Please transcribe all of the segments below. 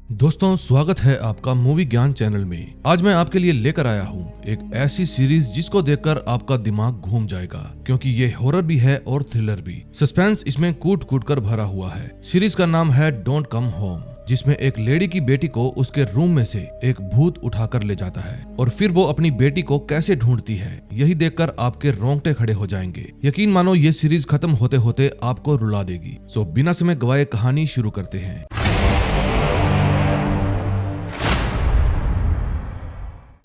दोस्तों, स्वागत है आपका मूवी ज्ञान चैनल में। आज मैं आपके लिए लेकर आया हूँ एक ऐसी सीरीज जिसको देखकर आपका दिमाग घूम जाएगा, क्योंकि ये हॉरर भी है और थ्रिलर भी। सस्पेंस इसमें कूट कूट कर भरा हुआ है। सीरीज का नाम है डोंट कम होम, जिसमें एक लेडी की बेटी को उसके रूम में से एक भूत उठाकर ले जाता है और फिर वो अपनी बेटी को कैसे ढूंढती है, यही देखकर आपके रोंगटे खड़े हो जाएंगे। यकीन मानो ये सीरीज खत्म होते होते आपको रुला देगी। सो बिना समय गवाए कहानी शुरू करते हैं।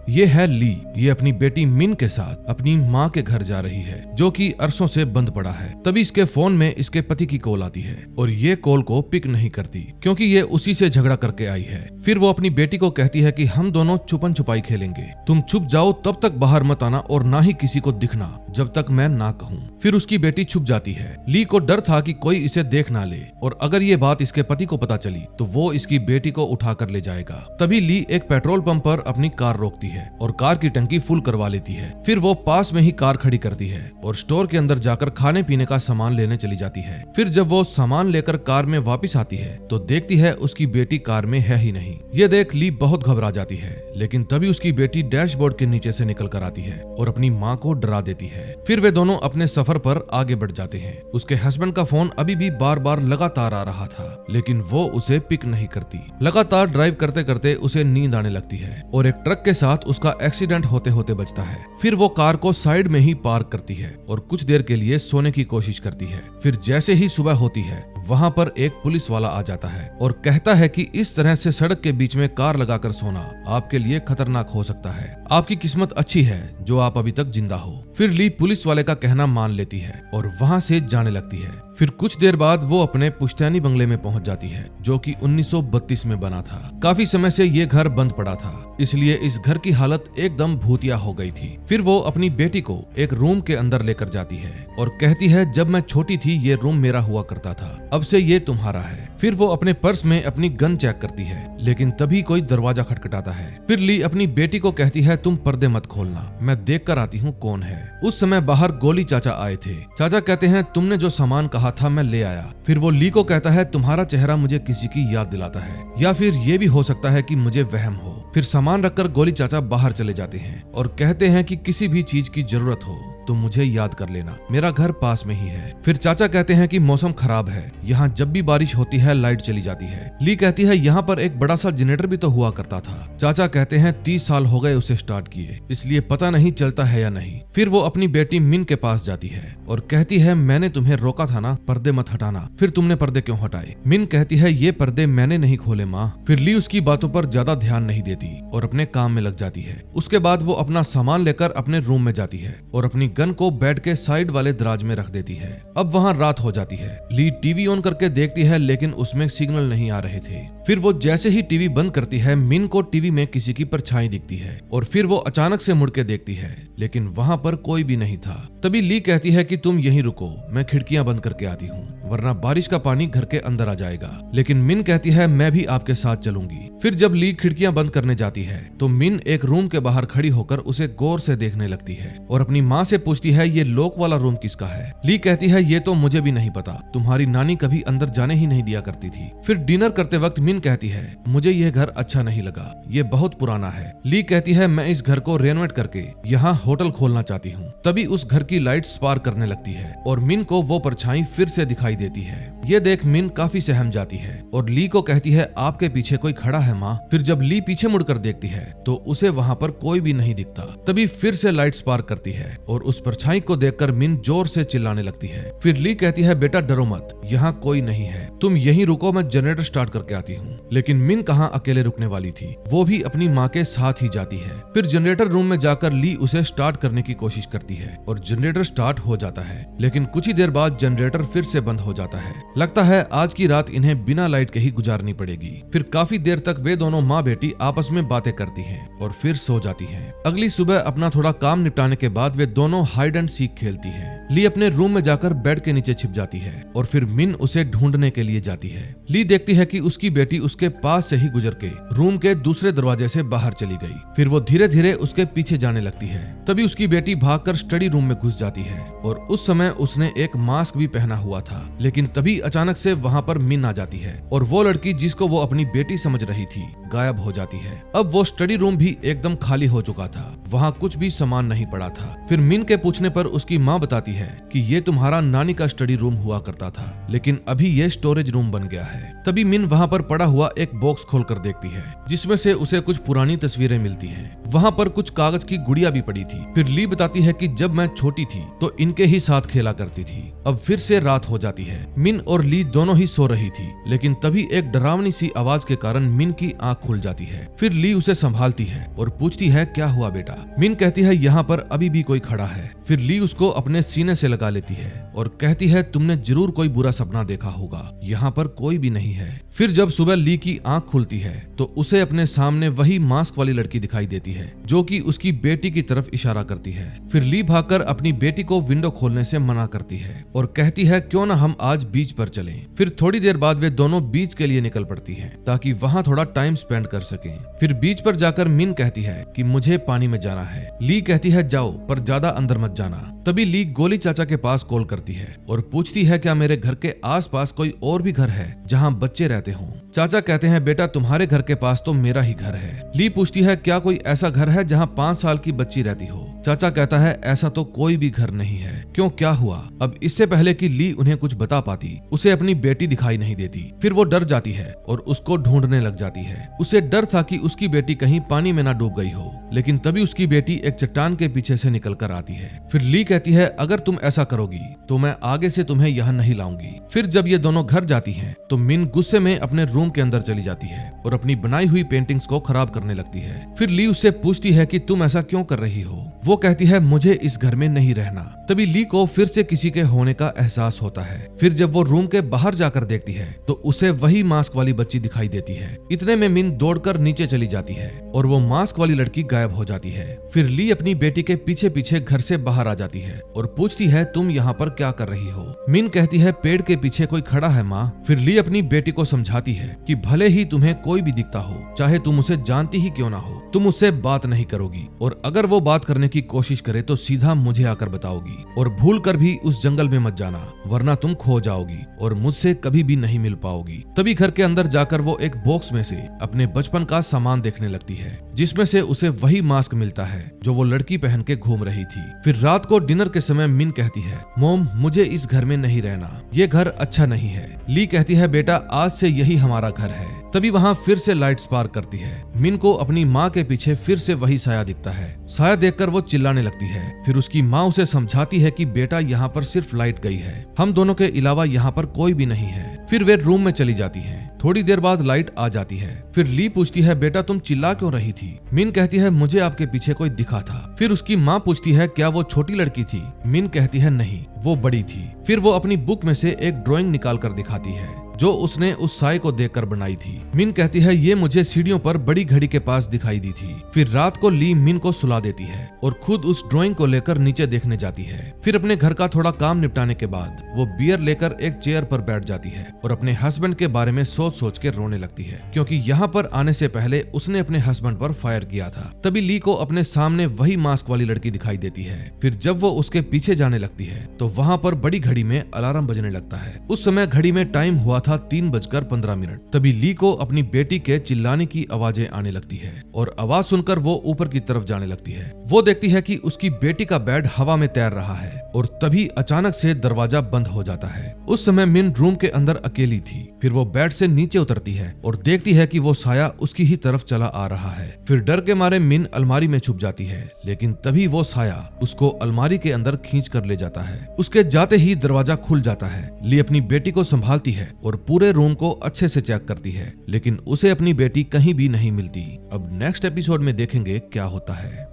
ये है ली। ये अपनी बेटी मिन के साथ अपनी माँ के घर जा रही है, जो कि अरसों से बंद पड़ा है। तभी इसके फोन में इसके पति की कॉल आती है और ये कॉल को पिक नहीं करती, क्योंकि ये उसी से झगड़ा करके आई है। फिर वो अपनी बेटी को कहती है कि हम दोनों छुपन छुपाई खेलेंगे, तुम छुप जाओ, तब तक बाहर मत आना और ना ही किसी को दिखना जब तक मैं ना कहूँ। फिर उसकी बेटी छुप जाती है। ली को डर था कि कोई इसे देख ना ले, और अगर ये बात इसके पति को पता चली तो वो इसकी बेटी को उठा कर ले जाएगा। तभी ली एक पेट्रोल पंप पर अपनी कार रोकती है और कार की टंकी फुल करवा लेती है। फिर वो पास में ही कार खड़ी करती है और स्टोर के अंदर जाकर खाने पीने का सामान लेने चली जाती है। फिर जब वो सामान लेकर कार में वापस आती है तो देखती है उसकी बेटी कार में है ही नहीं। ये देख ली बहुत घबरा जाती है, लेकिन तभी उसकी बेटी डैशबोर्ड के नीचे से निकल कर आती है और अपनी माँ को डरा देती है। फिर वे दोनों अपने सफर पर आगे बढ़ जाते हैं। उसके हस्बैंड का फोन अभी भी बार बार लगातार आ रहा था, लेकिन वो उसे पिक नहीं करती। लगातार ड्राइव करते करते उसे नींद आने लगती है और एक ट्रक के साथ उसका एक्सीडेंट होते होते बचता है। फिर वो कार को साइड में ही पार्क करती है और कुछ देर के लिए सोने की कोशिश करती है। फिर जैसे ही सुबह होती है, वहाँ पर एक पुलिस वाला आ जाता है और कहता है कि इस तरह से सड़क के बीच में कार लगाकर सोना आपके लिए खतरनाक हो सकता है। आपकी किस्मत अच्छी है जो आप अभी तक जिंदा हो। फिर ली पुलिस वाले का कहना मान लेती है और वहाँ से जाने लगती है। फिर कुछ देर बाद वो अपने पुश्तैनी बंगले में पहुंच जाती है, जो कि 1932 में बना था। काफी समय से ये घर बंद पड़ा था, इसलिए इस घर की हालत एकदम भूतिया हो गई थी। फिर वो अपनी बेटी को एक रूम के अंदर लेकर जाती है और कहती है, जब मैं छोटी थी ये रूम मेरा हुआ करता था, अब से ये तुम्हारा है। फिर वो अपने पर्स में अपनी गन चेक करती है, लेकिन तभी कोई दरवाजा खटखटाता है। फिर ली अपनी बेटी को कहती है, तुम पर्दे मत खोलना, मैं देख कर आती हूँ कौन है। उस समय बाहर गोली चाचा आए थे। चाचा कहते हैं, तुमने जो सामान कहा था मैं ले आया। फिर वो ली को कहता है, तुम्हारा चेहरा मुझे किसी की याद दिलाता है, या फिर ये भी हो सकता है कि मुझे वहम हो। फिर सामान रखकर गोली चाचा बाहर चले जाते हैं और कहते हैं कि किसी भी चीज की जरूरत हो तो मुझे याद कर लेना, मेरा घर पास में ही है। फिर चाचा कहते हैं कि मौसम खराब है, यहाँ जब भी बारिश होती है लाइट चली जाती है। ली कहती है, यहाँ पर एक बड़ा सा जनरेटर भी तो हुआ करता था। चाचा कहते हैं 30 साल हो गए उसे स्टार्ट किए, इसलिए पता नहीं चलता है या नहीं। फिर वो अपनी बेटी मिन के पास जाती है और कहती है, मैंने तुम्हें रोका था ना, पर्दे मत हटाना, फिर तुमने पर्दे क्यों हटाए? मिन कहती है, ये पर्दे मैंने नहीं खोले माँ। फिर ली उसकी बातों पर ज्यादा ध्यान नहीं देती और अपने काम में लग जाती है। उसके बाद वो अपना सामान लेकर अपने रूम में जाती है और अपनी गन को बेड के साइड वाले दराज में रख देती है। अब वहाँ रात हो जाती है। ली टीवी ऑन करके देखती है, लेकिन उसमें सिग्नल नहीं आ रहे थे। फिर वो जैसे ही टीवी बंद करती है, मिन को टीवी में किसी की परछाई दिखती है और फिर वो अचानक से मुड़ के देखती है, लेकिन वहाँ पर कोई भी नहीं था। तभी ली कहती है कि तुम यहीं रुको, मैं खिड़कियां बंद करके आती हूँ, वरना बारिश का पानी घर के अंदर आ जाएगा। लेकिन मिन कहती है, मैं भी आपके साथ चलूंगी। फिर जब ली खिड़कियां बंद करने जाती है तो मिन एक रूम के बाहर खड़ी होकर उसे गौर से देखने लगती है और अपनी माँ से पूछती है, ये लॉक वाला रूम किसका है? ली कहती है, ये तो मुझे भी नहीं पता, तुम्हारी नानी कभी अंदर जाने ही नहीं दिया करती थी। फिर डिनर करते वक्त मिन कहती है, मुझे यह घर अच्छा नहीं लगा, ये बहुत पुराना है। ली कहती है, मैं इस घर को रेनोवेट करके यहाँ होटल खोलना चाहती हूँ। तभी उस घर की लाइट स्पार्क करने लगती है और मिन को वो परछाई फिर से दिखाई देती है। ये देख मिन काफी सहम जाती है और ली को कहती है, आपके पीछे कोई खड़ा है माँ। फिर जब ली पीछे मुड़कर देखती है तो उसे वहाँ पर कोई भी नहीं दिखता। तभी फिर से लाइट स्पार्क करती है और उस परछाई को देखकर मिन जोर से चिल्लाने लगती है। फिर ली कहती है, बेटा डरो मत, यहाँ कोई नहीं है, तुम यहीं रुको, मैं जनरेटर स्टार्ट करके आती हूँ। लेकिन मिन कहाँ अकेले रुकने वाली थी, वो भी अपनी माँ के साथ ही जाती है। फिर जनरेटर रूम में जाकर ली उसे स्टार्ट करने की कोशिश करती है और जनरेटर स्टार्ट हो जाता है, लेकिन कुछ ही देर बाद जनरेटर फिर से बंद हो जाता है। लगता है आज की रात इन्हें बिना लाइट के ही गुजारनी पड़ेगी। फिर काफी देर तक वे दोनों माँ बेटी आपस में बातें करती हैं और फिर सो जाती हैं। अगली सुबह अपना थोड़ा काम निपटाने के बाद वे दोनों हाइड एंड सीक खेलती हैं। ली अपने रूम में जाकर बेड के नीचे छिप जाती है और फिर मिन उसे ढूंढने के लिए जाती है। ली देखती है कि उसकी बेटी बेटी उसके पास से ही गुजर के रूम के दूसरे दरवाजे से बाहर चली गई। फिर वो धीरे धीरे उसके पीछे जाने लगती है। तभी उसकी बेटी भागकर स्टडी रूम में घुस जाती है और उस समय उसने एक मास्क भी पहना हुआ था। लेकिन तभी अचानक से वहाँ पर मिन आ जाती है और वो लड़की जिसको वो अपनी बेटी समझ रही थी गायब हो जाती है। अब वो स्टडी रूम भी एकदम खाली हो चुका था, वहाँ कुछ भी सामान नहीं पड़ा था। फिर मिन के पूछने पर उसकी माँ बताती है कि ये तुम्हारा नानी का स्टडी रूम हुआ करता था, लेकिन अभी ये स्टोरेज रूम बन गया है। तभी मिन वहाँ पर पड़ा हुआ एक बॉक्स खोलकर देखती है जिसमें से उसे कुछ पुरानी तस्वीरें मिलती हैं। वहाँ पर कुछ कागज की गुड़िया भी पड़ी थी। फिर ली बताती है कि जब मैं छोटी थी तो इनके ही साथ खेला करती थी। अब फिर से रात हो जाती है। मिन और ली दोनों ही सो रही थी, लेकिन तभी एक डरावनी सी आवाज के कारण मिन की आंख खुल जाती है। फिर ली उसे संभालती है और पूछती है क्या हुआ बेटा। मिन कहती है यहाँ पर अभी भी कोई खड़ा है। फिर ली उसको अपने सीने से लगा लेती है और कहती है तुमने जरूर कोई बुरा सपना देखा होगा, यहाँ पर कोई भी नहीं है। फिर जब सुबह ली की आंख खुलती है तो उसे अपने सामने वही मास्क वाली लड़की दिखाई देती है जो कि उसकी बेटी की तरफ इशारा करती है। फिर ली भागकर अपनी बेटी को विंडो खोलने से मना करती है और कहती है क्यों ना हम आज बीच पर चलें। फिर थोड़ी देर बाद वे दोनों बीच के लिए निकल पड़ती हैं ताकि वहाँ थोड़ा टाइम स्पेंड कर सकें। फिर बीच पर जाकर मिन कहती है कि मुझे पानी में जाना है। ली कहती है जाओ, पर ज्यादा अंदर मत जाना। तभी ली गोली चाचा के पास कॉल करती है और पूछती है क्या मेरे घर के आसपास कोई और भी घर है जहाँ बच्चे रहते हों। चाचा कहते हैं बेटा तुम्हारे घर के पास तो मेरा ही घर है। ली पूछती है क्या कोई ऐसा घर है जहाँ 5 साल की बच्ची रहती हो। चाचा कहता है ऐसा तो कोई भी घर नहीं है। क्यों, क्या हुआ? अब इससे पहले कि ली उन्हें कुछ बता पाती उसे अपनी बेटी दिखाई नहीं देती। फिर वो डर जाती है और उसको ढूंढने लग जाती है। उसे डर था कि उसकी बेटी कहीं पानी में ना डूब गई हो। लेकिन तभी उसकी बेटी एक चट्टान के पीछे से निकल कर आती है। फिर ली कहती है अगर तुम ऐसा करोगी तो मैं आगे से तुम्हें यहाँ नहीं लाऊंगी। फिर जब ये दोनों घर जाती हैं तो मिन गुस्से में अपने रूम के अंदर चली जाती है और अपनी बनाई हुई पेंटिंग्स को खराब करने लगती है। फिर ली उससे पूछती है कि तुम ऐसा क्यों कर रही हो। वो कहती है मुझे इस घर में नहीं रहना। तभी ली को फिर से किसी के होने का एहसास होता है। फिर जब वो रूम के बाहर जाकर देखती है तो उसे वही मास्क वाली बच्ची दिखाई देती है। इतने में मिन दौड़कर नीचे चली जाती है और वो मास्क वाली लड़की गायब हो जाती है। फिर ली अपनी बेटी के पीछे पीछे घर से बाहर आ जाती है और पूछती है तुम यहाँ पर क्या कर रही हो। मिन कहती है पेड़ के पीछे कोई खड़ा है माँ। फिर ली अपनी बेटी को समझाती है कि भले ही तुम्हें कोई भी दिखता हो, चाहे तुम उसे जानती ही क्यों ना हो, तुम उससे बात नहीं करोगी और अगर वो बात करने की कोशिश करे तो सीधा मुझे आकर बताओगी और भूल कर भी उस जंगल में मत जाना, वरना तुम खो जाओगी और मुझसे कभी भी नहीं मिल पाओगी। तभी घर के अंदर जाकर वो एक बॉक्स में से अपने बचपन का सामान देखने लगती है जिसमें से उसे वही मास्क मिलता है जो वो लड़की पहन के घूम रही थी। फिर रात को डिनर के समय मिन कहती है मोम मुझे इस घर में नहीं रहना, ये घर अच्छा नहीं है। ली कहती है बेटा आज से यही हमारा घर है। तभी वहाँ फिर से लाइट स्पार्क करती है। मिन को अपनी माँ के पीछे फिर से वही साया दिखता है। साया देखकर वो चिल्लाने लगती है। फिर उसकी माँ उसे समझाती है कि बेटा यहाँ पर सिर्फ लाइट गई है, हम दोनों के अलावा यहाँ पर कोई भी नहीं है। फिर वे रूम में चली जाती हैं। थोड़ी देर बाद लाइट आ जाती है। फिर ली पूछती है बेटा तुम चिल्ला क्यों रही थी। मिन कहती है मुझे आपके पीछे कोई दिखा था। फिर उसकी माँ पूछती है क्या वो छोटी लड़की थी। मिन कहती है नहीं, वो बड़ी थी। फिर वो अपनी बुक में से एक ड्राइंग निकाल कर दिखाती है जो उसने उस साए को देखकर बनाई थी। मिन कहती है ये मुझे सीढ़ियों पर बड़ी घड़ी के पास दिखाई दी थी। फिर रात को ली मिन को सुला देती है और खुद उस ड्राइंग को लेकर नीचे देखने जाती है। फिर अपने घर का थोड़ा काम निपटाने के बाद वो बियर लेकर एक चेयर पर बैठ जाती है और अपने हस्बैंड के बारे में सोच सोच के रोने लगती है क्योंकि यहाँ पर आने से पहले उसने अपने हस्बैंड पर फायर किया था। तभी ली को अपने सामने वही मास्क वाली लड़की दिखाई देती है। फिर जब वो उसके पीछे जाने लगती है तो वहाँ पर बड़ी घड़ी में अलार्म बजने लगता है। उस समय घड़ी में टाइम हुआ था 3:15। तभी ली को अपनी बेटी के चिल्लाने की आवाजें आने लगती है और आवाज सुनकर वो ऊपर की तरफ जाने लगती है। वो देखती है कि उसकी बेटी का बेड हवा में तैर रहा है और तभी अचानक से दरवाजा बंद हो जाता है। उस समय मिन रूम के अंदर अकेली थी। फिर वो बेड से नीचे उतरती है और देखती है कि वो साया उसकी ही तरफ चला आ रहा है। फिर डर के मारे मिन अलमारी में छुप जाती है, लेकिन तभी वो साया उसको अलमारी के अंदर खींच कर ले जाता है। उसके जाते ही दरवाजा खुल जाता है। ली अपनी बेटी को संभालती है और पूरे रूम को अच्छे से चेक करती है, लेकिन उसे अपनी बेटी कहीं भी नहीं मिलती। अब नेक्स्ट एपिसोड में देखेंगे क्या होता है।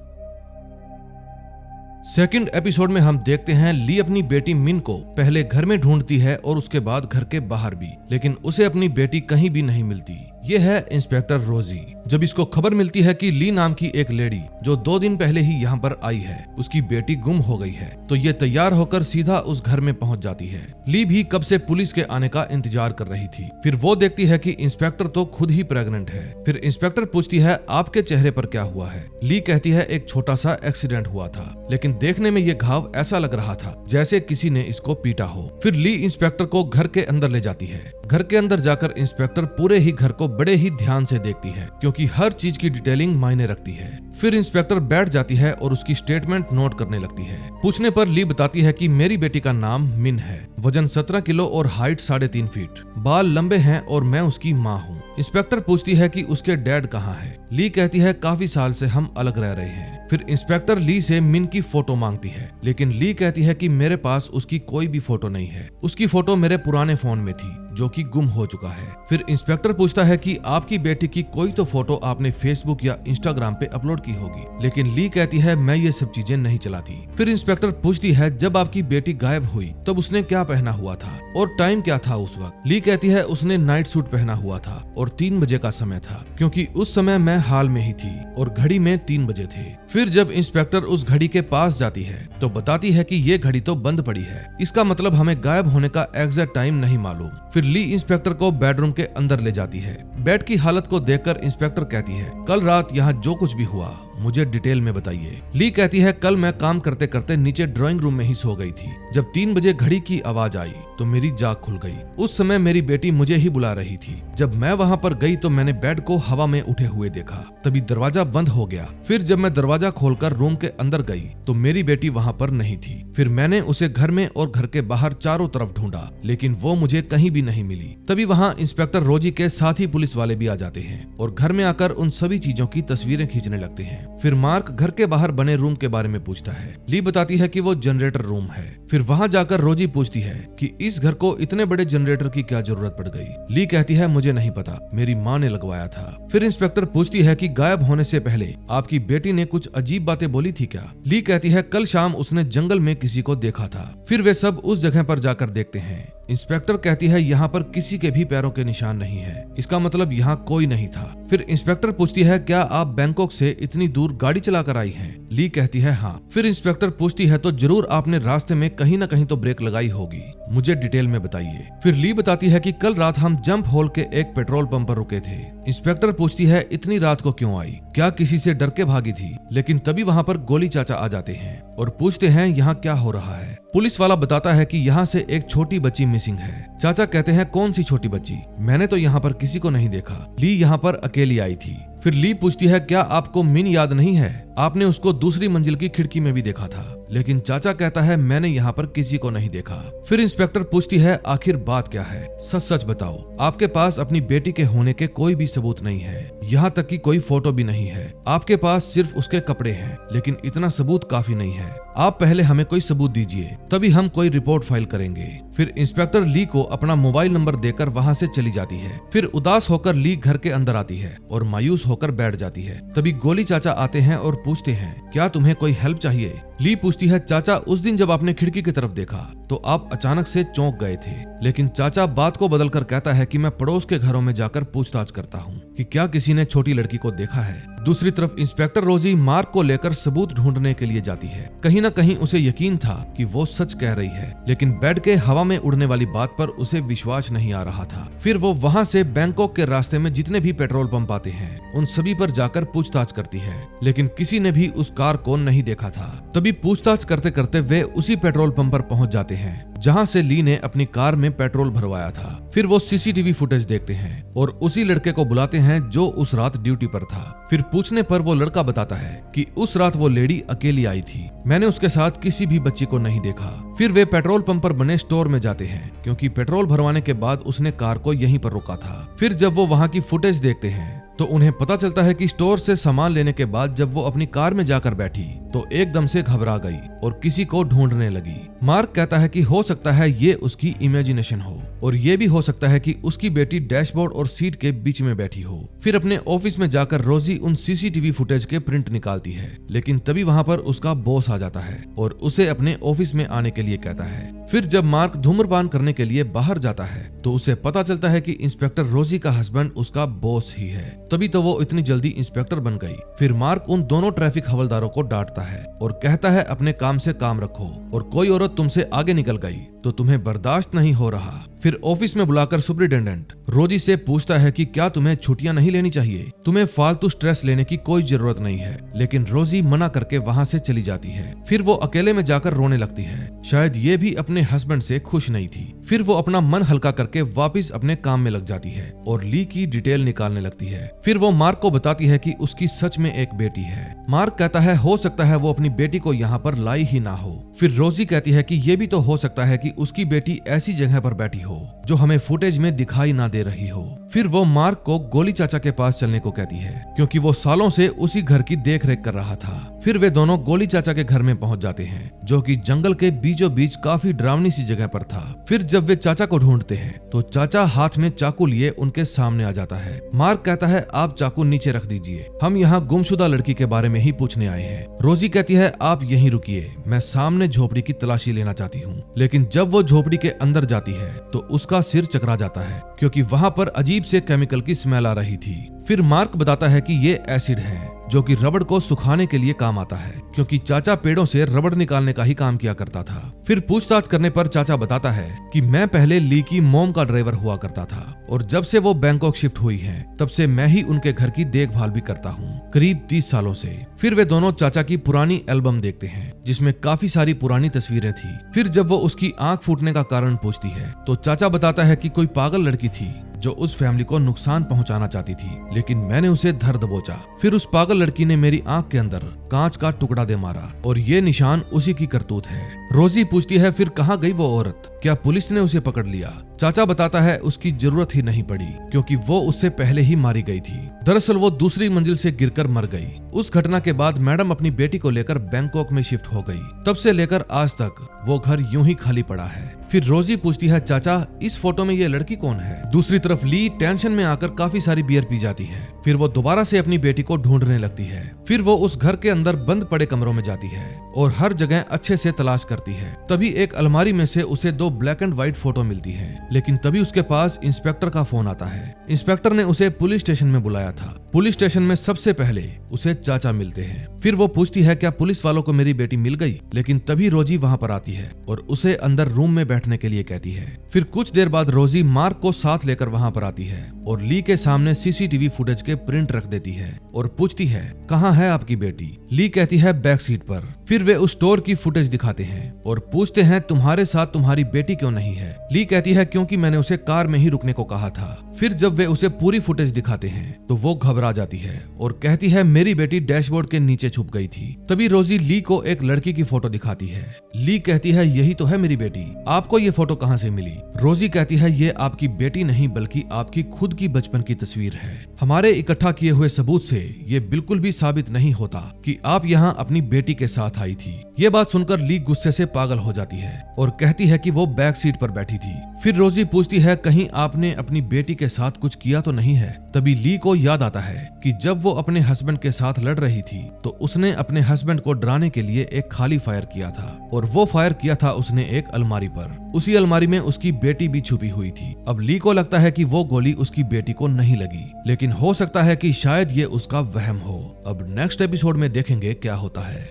सेकंड एपिसोड में हम देखते हैं ली अपनी बेटी मिन को पहले घर में ढूंढती है और उसके बाद घर के बाहर भी, लेकिन उसे अपनी बेटी कहीं भी नहीं मिलती। ये है इंस्पेक्टर रोजी। जब इसको खबर मिलती है कि ली नाम की एक लेडी जो 2 दिन पहले ही यहाँ पर आई है, उसकी बेटी गुम हो गई है, तो ये तैयार होकर सीधा उस घर में पहुँच जाती है। ली भी कब से पुलिस के आने का इंतजार कर रही थी। फिर वो देखती है कि इंस्पेक्टर तो खुद ही प्रेग्नेंट है। फिर इंस्पेक्टर पूछती है आपके चेहरे पर क्या हुआ है। ली कहती है एक छोटा सा एक्सीडेंट हुआ था, लेकिन देखने में ये घाव ऐसा लग रहा था जैसे किसी ने इसको पीटा हो। फिर ली इंस्पेक्टर को घर के अंदर ले जाती है। घर के अंदर जाकर इंस्पेक्टर पूरे ही घर को बड़े ही ध्यान से देखती है, क्योंकि हर चीज की डिटेलिंग मायने रखती है। फिर इंस्पेक्टर बैठ जाती है और उसकी स्टेटमेंट नोट करने लगती है। पूछने पर ली बताती है कि मेरी बेटी का नाम मिन है, वजन 17 किलो और हाइट 3.5 फीट, बाल लंबे हैं और मैं उसकी माँ हूँ। इंस्पेक्टर पूछती है कि उसके डैड कहाँ है। ली कहती है काफी साल से हम अलग रह रहे हैं। फिर इंस्पेक्टर ली से मिन की फोटो मांगती है, लेकिन ली कहती है कि मेरे पास उसकी कोई भी फोटो नहीं है। उसकी फोटो मेरे पुराने फोन में थी जो कि गुम हो चुका है। फिर इंस्पेक्टर पूछता है कि आपकी बेटी की कोई तो फोटो आपने फेसबुक या इंस्टाग्राम पे अपलोड की होगी, लेकिन ली कहती है मैं ये सब चीजें नहीं चलाती। फिर इंस्पेक्टर पूछती है जब आपकी बेटी गायब हुई तब उसने क्या पहना हुआ था और टाइम क्या था उस वक्त। ली कहती है उसने नाइट सूट पहना हुआ था और 3 बजे का समय था, क्योंकि उस समय मैं हाल में ही थी और घड़ी में 3 बजे थे। फिर जब इंस्पेक्टर उस घड़ी के पास जाती है तो बताती है कि ये घड़ी तो बंद पड़ी है, इसका मतलब हमें गायब होने का एग्जैक्ट टाइम नहीं मालूम। फिर ली इंस्पेक्टर को बेडरूम के अंदर ले जाती है। बेड की हालत को देखकर इंस्पेक्टर कहती है कल रात यहाँ जो कुछ भी हुआ मुझे डिटेल में बताइए। ली कहती है कल मैं काम करते करते नीचे ड्राइंग रूम में ही सो गई थी। जब 3 बजे घड़ी की आवाज आई तो मेरी जाग खुल गई। उस समय मेरी बेटी मुझे ही बुला रही थी। जब मैं वहाँ पर गई तो मैंने बेड को हवा में उठे हुए देखा, तभी दरवाजा बंद हो गया। फिर जब मैं दरवाजा खोलकर रूम के अंदर गई तो मेरी बेटी वहाँ पर नहीं थी। फिर मैंने उसे घर में और घर के बाहर चारों तरफ ढूंढा, लेकिन वो मुझे कहीं भी नहीं मिली। तभी वहाँ इंस्पेक्टर रोजी के साथ ही पुलिस वाले भी आ जाते हैं और घर में आकर उन सभी चीजों की तस्वीरें खींचने लगते हैं। फिर मार्क घर के बाहर बने रूम के बारे में पूछता है। ली बताती है कि वो जनरेटर रूम है। फिर वहां जाकर रोजी पूछती है कि इस घर को इतने बड़े जनरेटर की क्या जरूरत पड़ गई। ली कहती है मुझे नहीं पता, मेरी माँ ने लगवाया था। फिर इंस्पेक्टर पूछती है कि गायब होने से पहले आपकी बेटी ने कुछ अजीब बातें बोली थी क्या। ली कहती है कल शाम उसने जंगल में किसी को देखा था। फिर वे सब उस जगह पर जाकर देखते हैं। इंस्पेक्टर कहती है यहाँ पर किसी के भी पैरों के निशान नहीं है, इसका मतलब यहाँ कोई नहीं था। फिर इंस्पेक्टर पूछती है क्या आप बैंकॉक से इतनी दूर गाड़ी चलाकर आई हैं? ली कहती है हाँ। फिर इंस्पेक्टर पूछती है तो जरूर आपने रास्ते में कहीं ना कहीं तो ब्रेक लगाई होगी, मुझे डिटेल में बताइए। फिर ली बताती है कि कल रात हम जंप होल के एक पेट्रोल पंप पर रुके थे। इंस्पेक्टर पूछती है इतनी रात को क्यों आई, क्या किसी से डर के भागी थी? लेकिन तभी वहाँ पर गोली चाचा आ जाते हैं और पूछते हैं यहाँ क्या हो रहा है। पुलिस वाला बताता है कि यहाँ से एक छोटी बच्ची मिसिंग है। चाचा कहते हैं कौन सी छोटी बच्ची, मैंने तो यहाँ पर किसी को नहीं देखा, ली यहाँ पर अकेली आई थी। फिर ली पूछती है क्या आपको मिन याद नहीं है, आपने उसको दूसरी मंजिल की खिड़की में भी देखा था। लेकिन चाचा कहता है मैंने यहाँ पर किसी को नहीं देखा। फिर इंस्पेक्टर पूछती है आखिर बात क्या है, सच सच बताओ। आपके पास अपनी बेटी के होने के कोई भी सबूत नहीं है, यहाँ तक कि कोई फोटो भी नहीं है। आपके पास सिर्फ उसके कपड़े हैं, लेकिन इतना सबूत काफी नहीं है। आप पहले हमें कोई सबूत दीजिए, तभी हम कोई रिपोर्ट फाइल करेंगे। फिर इंस्पेक्टर ली को अपना मोबाइल नंबर देकर वहाँ से चली जाती है। फिर उदास होकर ली घर के अंदर आती है और मायूस होकर बैठ जाती है। तभी गोली चाचा आते हैं और पूछते हैं क्या तुम्हें कोई हेल्प चाहिए। ली पूछती है चाचा उस दिन जब आपने खिड़की की तरफ देखा तो आप अचानक से चौंक गए थे। लेकिन चाचा बात को बदलकर कहता है कि मैं पड़ोस के घरों में जाकर पूछताछ करता हूँ कि क्या किसी ने छोटी लड़की को देखा है। दूसरी तरफ इंस्पेक्टर रोजी मार्क को लेकर सबूत ढूंढने के लिए जाती है। कहीं न कहीं उसे यकीन था कि वो सच कह रही है, लेकिन बेड के हवा में उड़ने वाली बात पर उसे विश्वास नहीं आ रहा था। फिर वो वहाँ से बैंकॉक के रास्ते में जितने भी पेट्रोल पंप आते हैं उन सभी पर जाकर पूछताछ करती है, लेकिन किसी ने भी उस कार को नहीं देखा था। तभी पूछताछ करते करते वे उसी पेट्रोल पंप पर पहुंच जाते हैं जहां से ली ने अपनी कार में पेट्रोल भरवाया था। फिर वो सीसीटीवी फुटेज देखते हैं और उसी लड़के को बुलाते हैं जो उस रात ड्यूटी पर था। फिर पूछने पर वो लड़का बताता है कि उस रात वो लेडी अकेली आई थी, मैंने उसके साथ किसी भी बच्ची को नहीं देखा। फिर वे पेट्रोल पंप पर बने स्टोर में जाते हैं क्योंकि पेट्रोल भरवाने के बाद उसने कार को यहीं पर रोका था। फिर जब वो वहाँ की फुटेज देखते हैं तो उन्हें पता चलता है कि स्टोर से सामान लेने के बाद जब वो अपनी कार में जाकर बैठी तो एकदम से घबरा गई और किसी को ढूंढने लगी। मार्क कहता है कि हो सकता है ये उसकी इमेजिनेशन हो और ये भी हो सकता है कि उसकी बेटी डैशबोर्ड और सीट के बीच में बैठी हो। फिर अपने ऑफिस में जाकर रोजी उन सीसीटीवी फुटेज के प्रिंट निकालती है, लेकिन तभी वहाँ पर उसका बॉस आ जाता है और उसे अपने ऑफिस में आने के लिए कहता है। फिर जब मार्क धूम्रपान करने के लिए बाहर जाता है तो उसे पता चलता है कि इंस्पेक्टर रोजी का हस्बैंड उसका बॉस ही है। तभी तो वो इतनी जल्दी इंस्पेक्टर बन गई। फिर मार्क उन दोनों ट्रैफिक हवलदारों को डांटता है और कहता है अपने काम से काम रखो और कोई औरत तुमसे आगे निकल गई तो तुम्हें बर्दाश्त नहीं हो रहा। फिर ऑफिस में बुलाकर सुपरिटेंडेंट रोजी से पूछता है कि क्या तुम्हें छुट्टियां नहीं लेनी चाहिए, तुम्हें फालतू स्ट्रेस लेने की कोई जरूरत नहीं है। लेकिन रोजी मना करके वहां से चली जाती है। फिर वो अकेले में जाकर रोने लगती है, शायद ये भी अपने हस्बैंड से खुश नहीं थी। फिर वो अपना मन हल्का करके वापस अपने काम में लग जाती है और ली की डिटेल निकालने लगती है। फिर वो मार्क को बताती है कि उसकी सच में एक बेटी है। मार्क कहता है हो सकता है वो अपनी बेटी को यहाँ पर लाई ही ना हो। फिर रोजी कहती है कि ये भी तो हो सकता है कि उसकी बेटी ऐसी जगह पर बैठी हो जो हमें फुटेज में दिखाई ना दे रही हो। फिर वो मार्क को गोली चाचा के पास चलने को कहती है क्योंकि वो सालों से उसी घर की देखरेख कर रहा था। फिर वे दोनों गोली चाचा के घर में पहुंच जाते हैं जो कि जंगल के बीचों बीच काफी डरावनी सी जगह पर था। फिर जब वे चाचा को ढूंढते हैं तो चाचा हाथ में चाकू लिए उनके सामने आ जाता है। मार्क कहता है आप चाकू नीचे रख दीजिए, हम यहाँ गुमशुदा लड़की के बारे में ही पूछने आए हैं। रोजी कहती है आप यहीं रुकिए, मैं सामने झोपड़ी की तलाशी लेना चाहती हूँ। लेकिन जब वो झोपड़ी के अंदर जाती है तो उसका सिर चकरा जाता है क्योंकि वहाँ पर अजीब से केमिकल की स्मेल आ रही थी। फिर मार्क बताता है कि ये एसिड है जो कि रबड़ को सुखाने के लिए काम आता है क्योंकि चाचा पेड़ों से रबड़ निकालने का ही काम किया करता था। फिर पूछताछ करने पर चाचा बताता है कि मैं पहले ली की मॉम का ड्राइवर हुआ करता था और जब से वो बैंकॉक शिफ्ट हुई हैं, तब से मैं ही उनके घर की देखभाल भी करता हूँ, करीब 30 सालों से। फिर वे दोनों चाचा की पुरानी एल्बम देखते हैं जिसमें काफी सारी पुरानी तस्वीरें थी। फिर जब वो उसकी आंख फूटने का कारण पूछती है तो चाचा बताता है कि कोई पागल लड़की थी जो उस फैमिली को नुकसान पहुंचाना चाहती थी, लेकिन मैंने उसे धर दबोचा। फिर उस पागल लड़की ने मेरी आंख के अंदर कांच का टुकड़ा दे मारा और ये निशान उसी की करतूत है। रोजी पूछती है फिर कहाँ गई वो औरत, क्या पुलिस ने उसे पकड़ लिया? चाचा बताता है उसकी जरूरत ही नहीं पड़ी क्योंकि वो उससे पहले ही मारी गई थी। दरअसल वो दूसरी मंजिल से गिरकर मर गई। उस घटना के बाद मैडम अपनी बेटी को लेकर बैंकॉक में शिफ्ट हो गई। तब से लेकर आज तक वो घर यूं ही खाली पड़ा है। फिर रोजी पूछती है चाचा इस फोटो में ये लड़की कौन है? दूसरी तरफ ली टेंशन में आकर काफी सारी बियर पी जाती है। फिर वो दोबारा से अपनी बेटी को ढूंढने लगती है। फिर वो उस घर के अंदर बंद पड़े कमरों में जाती है और हर जगह अच्छे से तलाश करती है। तभी एक अलमारी में से उसे 2 ब्लैक एंड व्हाइट फोटो मिलती है, लेकिन तभी उसके पास इंस्पेक्टर का फोन आता है। इंस्पेक्टर ने उसे पुलिस स्टेशन में बुलाया था। पुलिस स्टेशन में सबसे पहले उसे चाचा मिलते हैं। फिर वो पूछती है क्या पुलिस वालों को मेरी बेटी मिल गई? लेकिन तभी रोजी वहाँ पर आती है और उसे अंदर रूम में बैठने के लिए कहती है। फिर कुछ देर बाद रोजी मार्क को साथ लेकर वहाँ पर आती है और ली के सामने सीसीटीवी फुटेज के प्रिंट रख देती है और पूछती है कहाँ है आपकी बेटी? ली कहती है बैक सीट पर। फिर वे उस स्टोर की फुटेज दिखाते हैं और पूछते हैं तुम्हारे साथ तुम्हारी बेटी क्यों नहीं है? ली कहती है क्योंकि मैंने उसे कार में ही रुकने को कहा था। फिर जब वे उसे पूरी फुटेज दिखाते हैं तो वो घबरा जाती है और कहती है मेरी बेटी डैशबोर्ड के नीचे छुप गई थी। तभी रोजी ली को एक लड़की की फोटो दिखाती है। ली कहती है यही तो है मेरी बेटी, आपको ये फोटो कहाँ से मिली? रोजी कहती है ये आपकी बेटी नहीं बल्कि आपकी खुद की बचपन की तस्वीर है। हमारे इकट्ठा किए हुए सबूत से ये बिल्कुल भी साबित नहीं होता कि आप यहाँ अपनी बेटी के साथ आई थी। ये बात सुनकर ली गुस्से से पागल हो जाती है और कहती है कि वो बैक सीट पर बैठी थी। फिर रोजी पूछती है कहीं आपने अपनी बेटी के साथ कुछ किया तो नहीं है? तभी ली को याद आता है कि जब वो अपने हस्बैंड के साथ लड़ रही थी तो उसने अपने हस्बैंड को डराने के लिए एक खाली फायर किया था और वो फायर किया था उसने एक अलमारी पर। उसी अलमारी में उसकी बेटी भी छुपी हुई थी। अब ली को लगता है कि वो गोली उसकी बेटी को नहीं लगी, लेकिन हो सकता है कि शायद ये उसका वहम हो। अब नेक्स्ट एपिसोड में देखेंगे क्या होता है।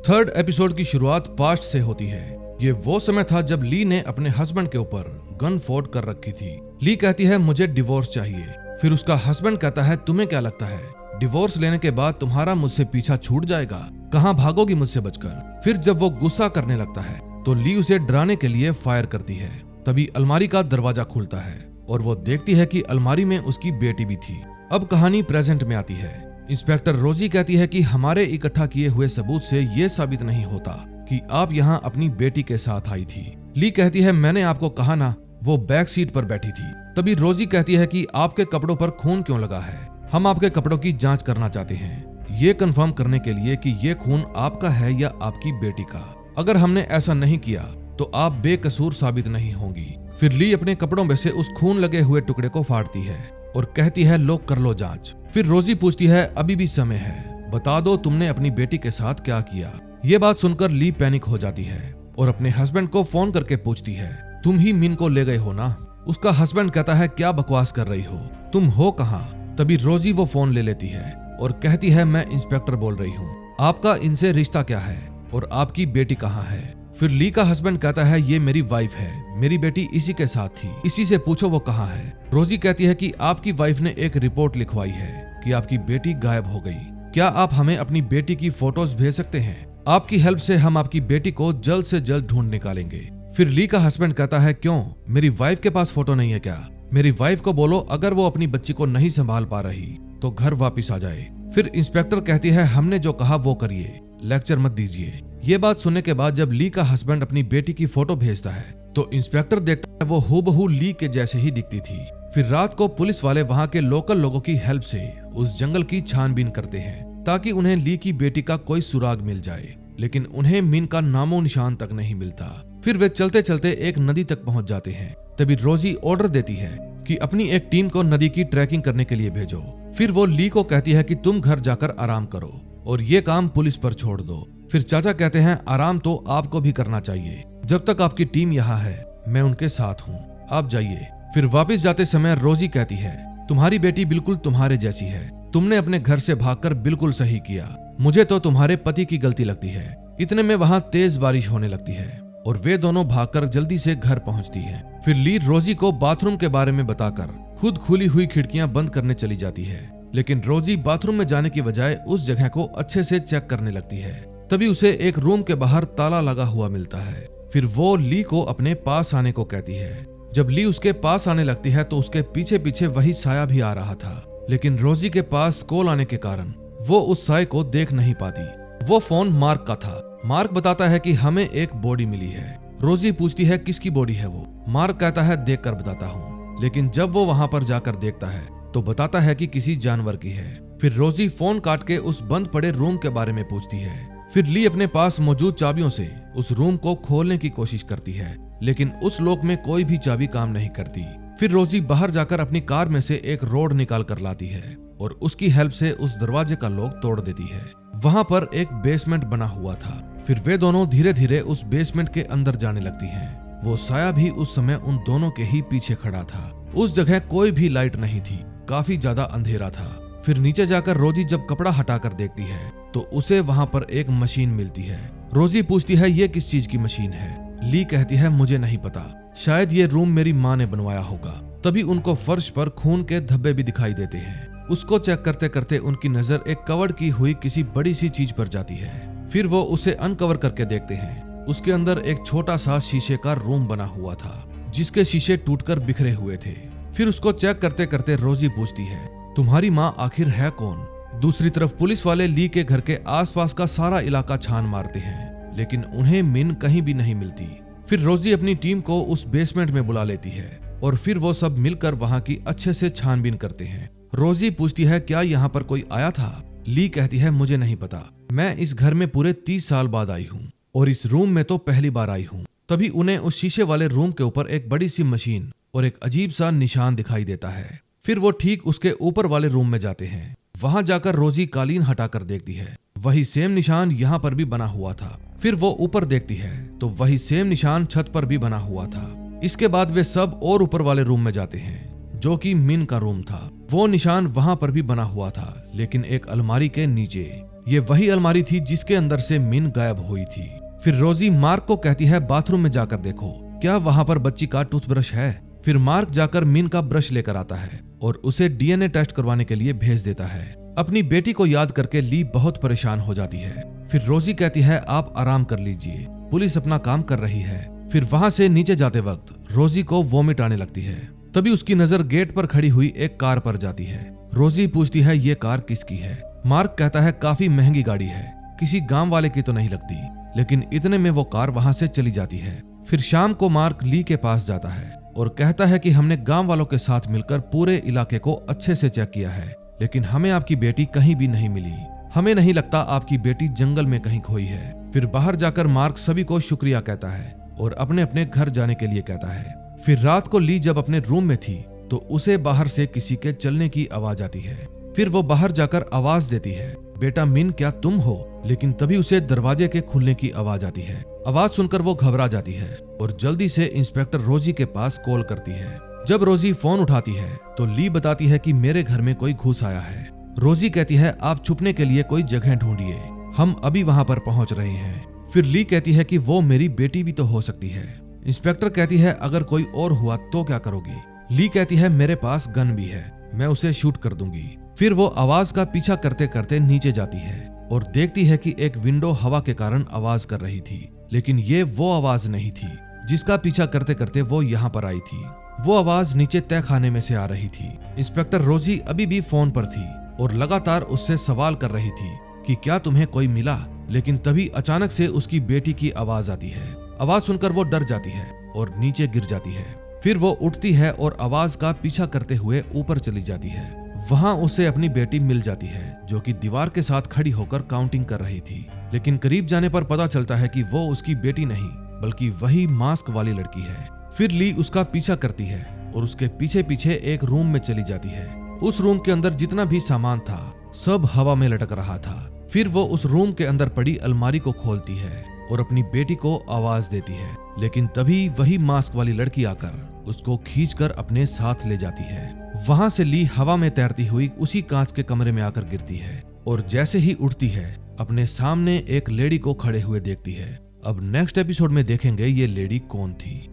थर्ड एपिसोड की शुरुआत पास्ट से होती है। ये वो समय था जब ली ने अपने हस्बैंड के ऊपर गन फोर्ड कर रखी थी। ली कहती है मुझे डिवोर्स चाहिए। फिर उसका हस्बैंड कहता है तुम्हें क्या लगता है डिवोर्स लेने के बाद तुम्हारा मुझसे पीछा छूट जाएगा? कहाँ भागोगी मुझसे बचकर? फिर जब वो गुस्सा करने लगता है तो ली उसे डराने के लिए फायर करती है। तभी अलमारी का दरवाजा खुलता है और वो देखती है कि अलमारी में उसकी बेटी भी थी। अब कहानी प्रेजेंट में आती है। इंस्पेक्टर रोजी कहती है कि हमारे इकट्ठा किए हुए सबूत से ये साबित नहीं होता कि आप यहाँ अपनी बेटी के साथ आई थी। ली कहती है मैंने आपको कहा ना वो बैक सीट पर बैठी थी। तभी रोजी कहती है कि आपके कपड़ों पर खून क्यों लगा है? हम आपके कपड़ों की जांच करना चाहते हैं। ये कंफर्म करने के लिए कि ये खून आपका है या आपकी बेटी का। अगर हमने ऐसा नहीं किया तो आप बेकसूर साबित नहीं होंगी। फिर ली अपने कपड़ों में से उस खून लगे हुए टुकड़े को फाड़ती है और कहती है लो कर लो जांच। फिर रोजी पूछती है अभी भी समय है, बता दो तुमने अपनी बेटी के साथ क्या किया। ये बात सुनकर ली पैनिक हो जाती है और अपने हस्बैंड को फोन करके पूछती है तुम ही मिन को ले गए हो ना। उसका हस्बैंड कहता है क्या बकवास कर रही हो, तुम हो कहाँ। तभी रोजी वो फोन ले लेती है और कहती है मैं इंस्पेक्टर बोल रही हूँ, आपका इनसे रिश्ता क्या है और आपकी बेटी कहाँ है। फिर ली का हस्बैंड कहता है ये मेरी वाइफ है, मेरी बेटी इसी के साथ थी, इसी से पूछो वो कहाँ है। रोजी कहती है कि आपकी वाइफ ने एक रिपोर्ट लिखवाई है कि आपकी बेटी गायब हो गई। क्या आप हमें अपनी बेटी की फोटोज भेज सकते हैं? आपकी हेल्प से हम आपकी बेटी को जल्द से जल्द ढूंढ निकालेंगे। फिर ली का हस्बैंड कहता है क्यों, मेरी वाइफ के पास फोटो नहीं है क्या? मेरी वाइफ को बोलो अगर वो अपनी बच्ची को नहीं संभाल पा रही तो घर वापिस आ जाए। फिर इंस्पेक्टर कहती है हमने जो कहा वो करिए, लेक्चर मत दीजिए। ये बात सुनने के बाद जब ली का हस्बैंड अपनी बेटी की फोटो भेजता है तो इंस्पेक्टर देखता है वो हूबहू ली के जैसे ही दिखती थी। फिर रात को पुलिस वाले वहाँ के लोकल लोगों की हेल्प से उस जंगल की छानबीन करते हैं ताकि उन्हें ली की बेटी का कोई सुराग मिल जाए, लेकिन उन्हें मिन का नामो निशान तक नहीं मिलता। फिर वे चलते चलते एक नदी तक पहुंच जाते हैं। तभी रोजी ऑर्डर देती है कि अपनी एक टीम को नदी की ट्रैकिंग करने के लिए भेजो। फिर वो ली को कहती है कि तुम घर जाकर आराम करो और ये काम पुलिस पर छोड़ दो। फिर चाचा कहते हैं आराम तो आपको भी करना चाहिए, जब तक आपकी टीम यहाँ है मैं उनके साथ हूँ, आप जाइए। फिर वापस जाते समय रोजी कहती है तुम्हारी बेटी बिल्कुल तुम्हारे जैसी है, तुमने अपने घर से भागकर बिल्कुल सही किया, मुझे तो तुम्हारे पति की गलती लगती है। इतने में वहाँ तेज बारिश होने लगती है और वे दोनों भागकर जल्दी से घर पहुंचती हैं। फिर ली रोजी को बाथरूम के बारे में बताकर खुद खुली हुई खिड़कियां बंद करने चली जाती है, लेकिन रोजी बाथरूम में जाने की बजाय उस जगह को अच्छे से चेक करने लगती है। तभी उसे एक रूम के बाहर ताला लगा हुआ मिलता है। फिर वो ली को अपने पास आने को कहती है। जब ली उसके पास आने लगती है तो उसके पीछे पीछे वही साया भी आ रहा था, लेकिन रोजी के पास कॉल आने के कारण वो उस साये को देख नहीं पाती। वो फोन मार्क का था। मार्क बताता है कि हमें एक बॉडी मिली है। रोजी पूछती है किसकी बॉडी है वो। मार्क कहता है देख कर बताता हूँ, लेकिन जब वो वहाँ पर जाकर देखता है तो बताता है कि किसी जानवर की है। फिर रोजी फोन काट के उस बंद पड़े रूम के बारे में पूछती है। फिर ली अपने पास मौजूद चाबियों से उस रूम को खोलने की कोशिश करती है, लेकिन उस लॉक में कोई भी चाबी काम नहीं करती। फिर रोजी बाहर जाकर अपनी कार में से एक रोड निकाल कर लाती है और उसकी हेल्प से उस दरवाजे का लॉक तोड़ देती है। वहाँ पर एक बेसमेंट बना हुआ था। फिर वे दोनों धीरे धीरे उस बेसमेंट के अंदर जाने लगती हैं। वो साया भी उस समय उन दोनों के ही पीछे खड़ा था। उस जगह कोई भी लाइट नहीं थी, काफी ज्यादा अंधेरा था। फिर नीचे जाकर रोजी जब कपड़ा हटाकर देखती है तो उसे वहाँ पर एक मशीन मिलती है। रोजी पूछती है ये किस चीज की मशीन है। ली कहती है मुझे नहीं पता, शायद ये रूम मेरी माँ ने बनवाया होगा। तभी उनको फर्श पर खून के धब्बे भी दिखाई देते हैं। उसको चेक करते करते उनकी नजर एक कवर्ड की हुई किसी बड़ी सी चीज पर जाती है। फिर वो उसे अनकवर करके देखते हैं। उसके अंदर एक छोटा सा शीशे का रूम बना हुआ था, जिसके शीशे टूटकर बिखरे हुए थे। फिर उसको चेक करते करते रोजी पूछती है तुम्हारी माँ आखिर है कौन। दूसरी तरफ पुलिस वाले ली के घर के आसपास का सारा इलाका छान मारते हैं, लेकिन उन्हें मिन कहीं भी नहीं मिलती। फिर रोजी अपनी टीम को उस बेसमेंट में बुला लेती है और फिर वो सब मिलकर वहाँ की अच्छे से छानबीन करते हैं। रोजी पूछती है क्या यहाँ पर कोई आया था। ली कहती है मुझे नहीं पता, मैं इस घर में पूरे 30 साल बाद आई हूँ और इस रूम में तो पहली बार आई हूँ। तभी उन्हें उस शीशे वाले रूम के ऊपर एक बड़ी सी मशीन और एक अजीब सा निशान दिखाई देता है। फिर वो ठीक उसके ऊपर वाले रूम में जाते हैं। वहां जाकर रोजी कालीन हटाकर देखती है, वही सेम निशान यहाँ पर भी बना हुआ था। फिर वो ऊपर देखती है तो वही सेम निशान छत पर भी बना हुआ था। इसके बाद वे सब और ऊपर वाले रूम में जाते हैं जो कि मिन का रूम था। वो निशान वहां पर भी बना हुआ था, लेकिन एक अलमारी के नीचे। ये वही अलमारी थी जिसके अंदर से मिन गायब हुई थी। फिर रोजी मार्क को कहती है बाथरूम में जाकर देखो, क्या वहां पर बच्ची का टूथब्रश है। फिर मार्क जाकर मिन का ब्रश लेकर आता है और उसे डीएनए टेस्ट करवाने के लिए भेज देता है। अपनी बेटी को याद करके ली बहुत परेशान हो जाती है। फिर रोजी कहती है आप आराम कर लीजिए, पुलिस अपना काम कर रही है। फिर वहां से नीचे जाते वक्त रोजी को वोमिट आने लगती है। तभी उसकी नजर गेट पर खड़ी हुई एक कार पर जाती है। रोजी पूछती है ये कार किसकी है। मार्क कहता है काफी महंगी गाड़ी है, किसी गांव वाले की तो नहीं लगती। लेकिन इतने में वो कार वहां से चली जाती है। फिर शाम को मार्क ली के पास जाता है और कहता है कि हमने गांव वालों के साथ मिलकर पूरे इलाके को अच्छे से चेक किया है, लेकिन हमें आपकी बेटी कहीं भी नहीं मिली। हमें नहीं लगता आपकी बेटी जंगल में कहीं खोई है। फिर बाहर जाकर मार्क सभी को शुक्रिया कहता है और अपने अपने घर जाने के लिए कहता है। फिर रात को ली जब अपने रूम में थी तो उसे बाहर से किसी के चलने की आवाज आती है। फिर वो बाहर जाकर आवाज देती है, बेटा मिन क्या तुम हो? लेकिन तभी उसे दरवाजे के खुलने की आवाज आती है। आवाज सुनकर वो घबरा जाती है और जल्दी से इंस्पेक्टर रोजी के पास कॉल करती है। जब रोजी फोन उठाती है तो ली बताती है कि मेरे घर में कोई घुस आया है। रोजी कहती है आप छुपने के लिए कोई जगह ढूंढिए, हम अभी वहां पर पहुंच रहे हैं। फिर ली कहती है कि वो मेरी बेटी भी तो हो सकती है। इंस्पेक्टर कहती है अगर कोई और हुआ तो क्या करोगी? ली कहती है मेरे पास गन भी है, मैं उसे शूट कर दूंगी। फिर वो आवाज का पीछा करते करते नीचे जाती है और देखती है कि एक विंडो हवा के कारण आवाज कर रही थी, लेकिन ये वो आवाज नहीं थी जिसका पीछा करते करते वो यहाँ पर आई थी। वो आवाज नीचे तय खाने में से आ रही थी। इंस्पेक्टर रोजी अभी भी फोन पर थी और लगातार उससे सवाल कर रही थी कि क्या तुम्हें कोई मिला? लेकिन तभी अचानक से उसकी बेटी की आवाज आती है। आवाज सुनकर वो डर जाती है और नीचे गिर जाती है। फिर वो उठती है और आवाज का पीछा करते हुए ऊपर चली जाती है। वहां उसे अपनी बेटी मिल जाती है जो कि दीवार के साथ खड़ी होकर काउंटिंग कर रही थी। लेकिन करीब जाने पर पता चलता है कि वो उसकी बेटी नहीं बल्कि वही मास्क वाली लड़की है। फिर ली उसका पीछा करती है और उसके पीछे पीछे एक रूम में चली जाती है। उस रूम के अंदर जितना भी सामान था सब हवा में लटक रहा था। फिर वो उस रूम के अंदर पड़ी अलमारी को खोलती है और अपनी बेटी को आवाज देती है, लेकिन तभी वही मास्क वाली लड़की आकर उसको खींचकर अपने साथ ले जाती है। वहां से ली हवा में तैरती हुई उसी कांच के कमरे में आकर गिरती है और जैसे ही उठती है अपने सामने एक लेडी को खड़े हुए देखती है। अब नेक्स्ट एपिसोड में देखेंगे ये लेडी कौन थी।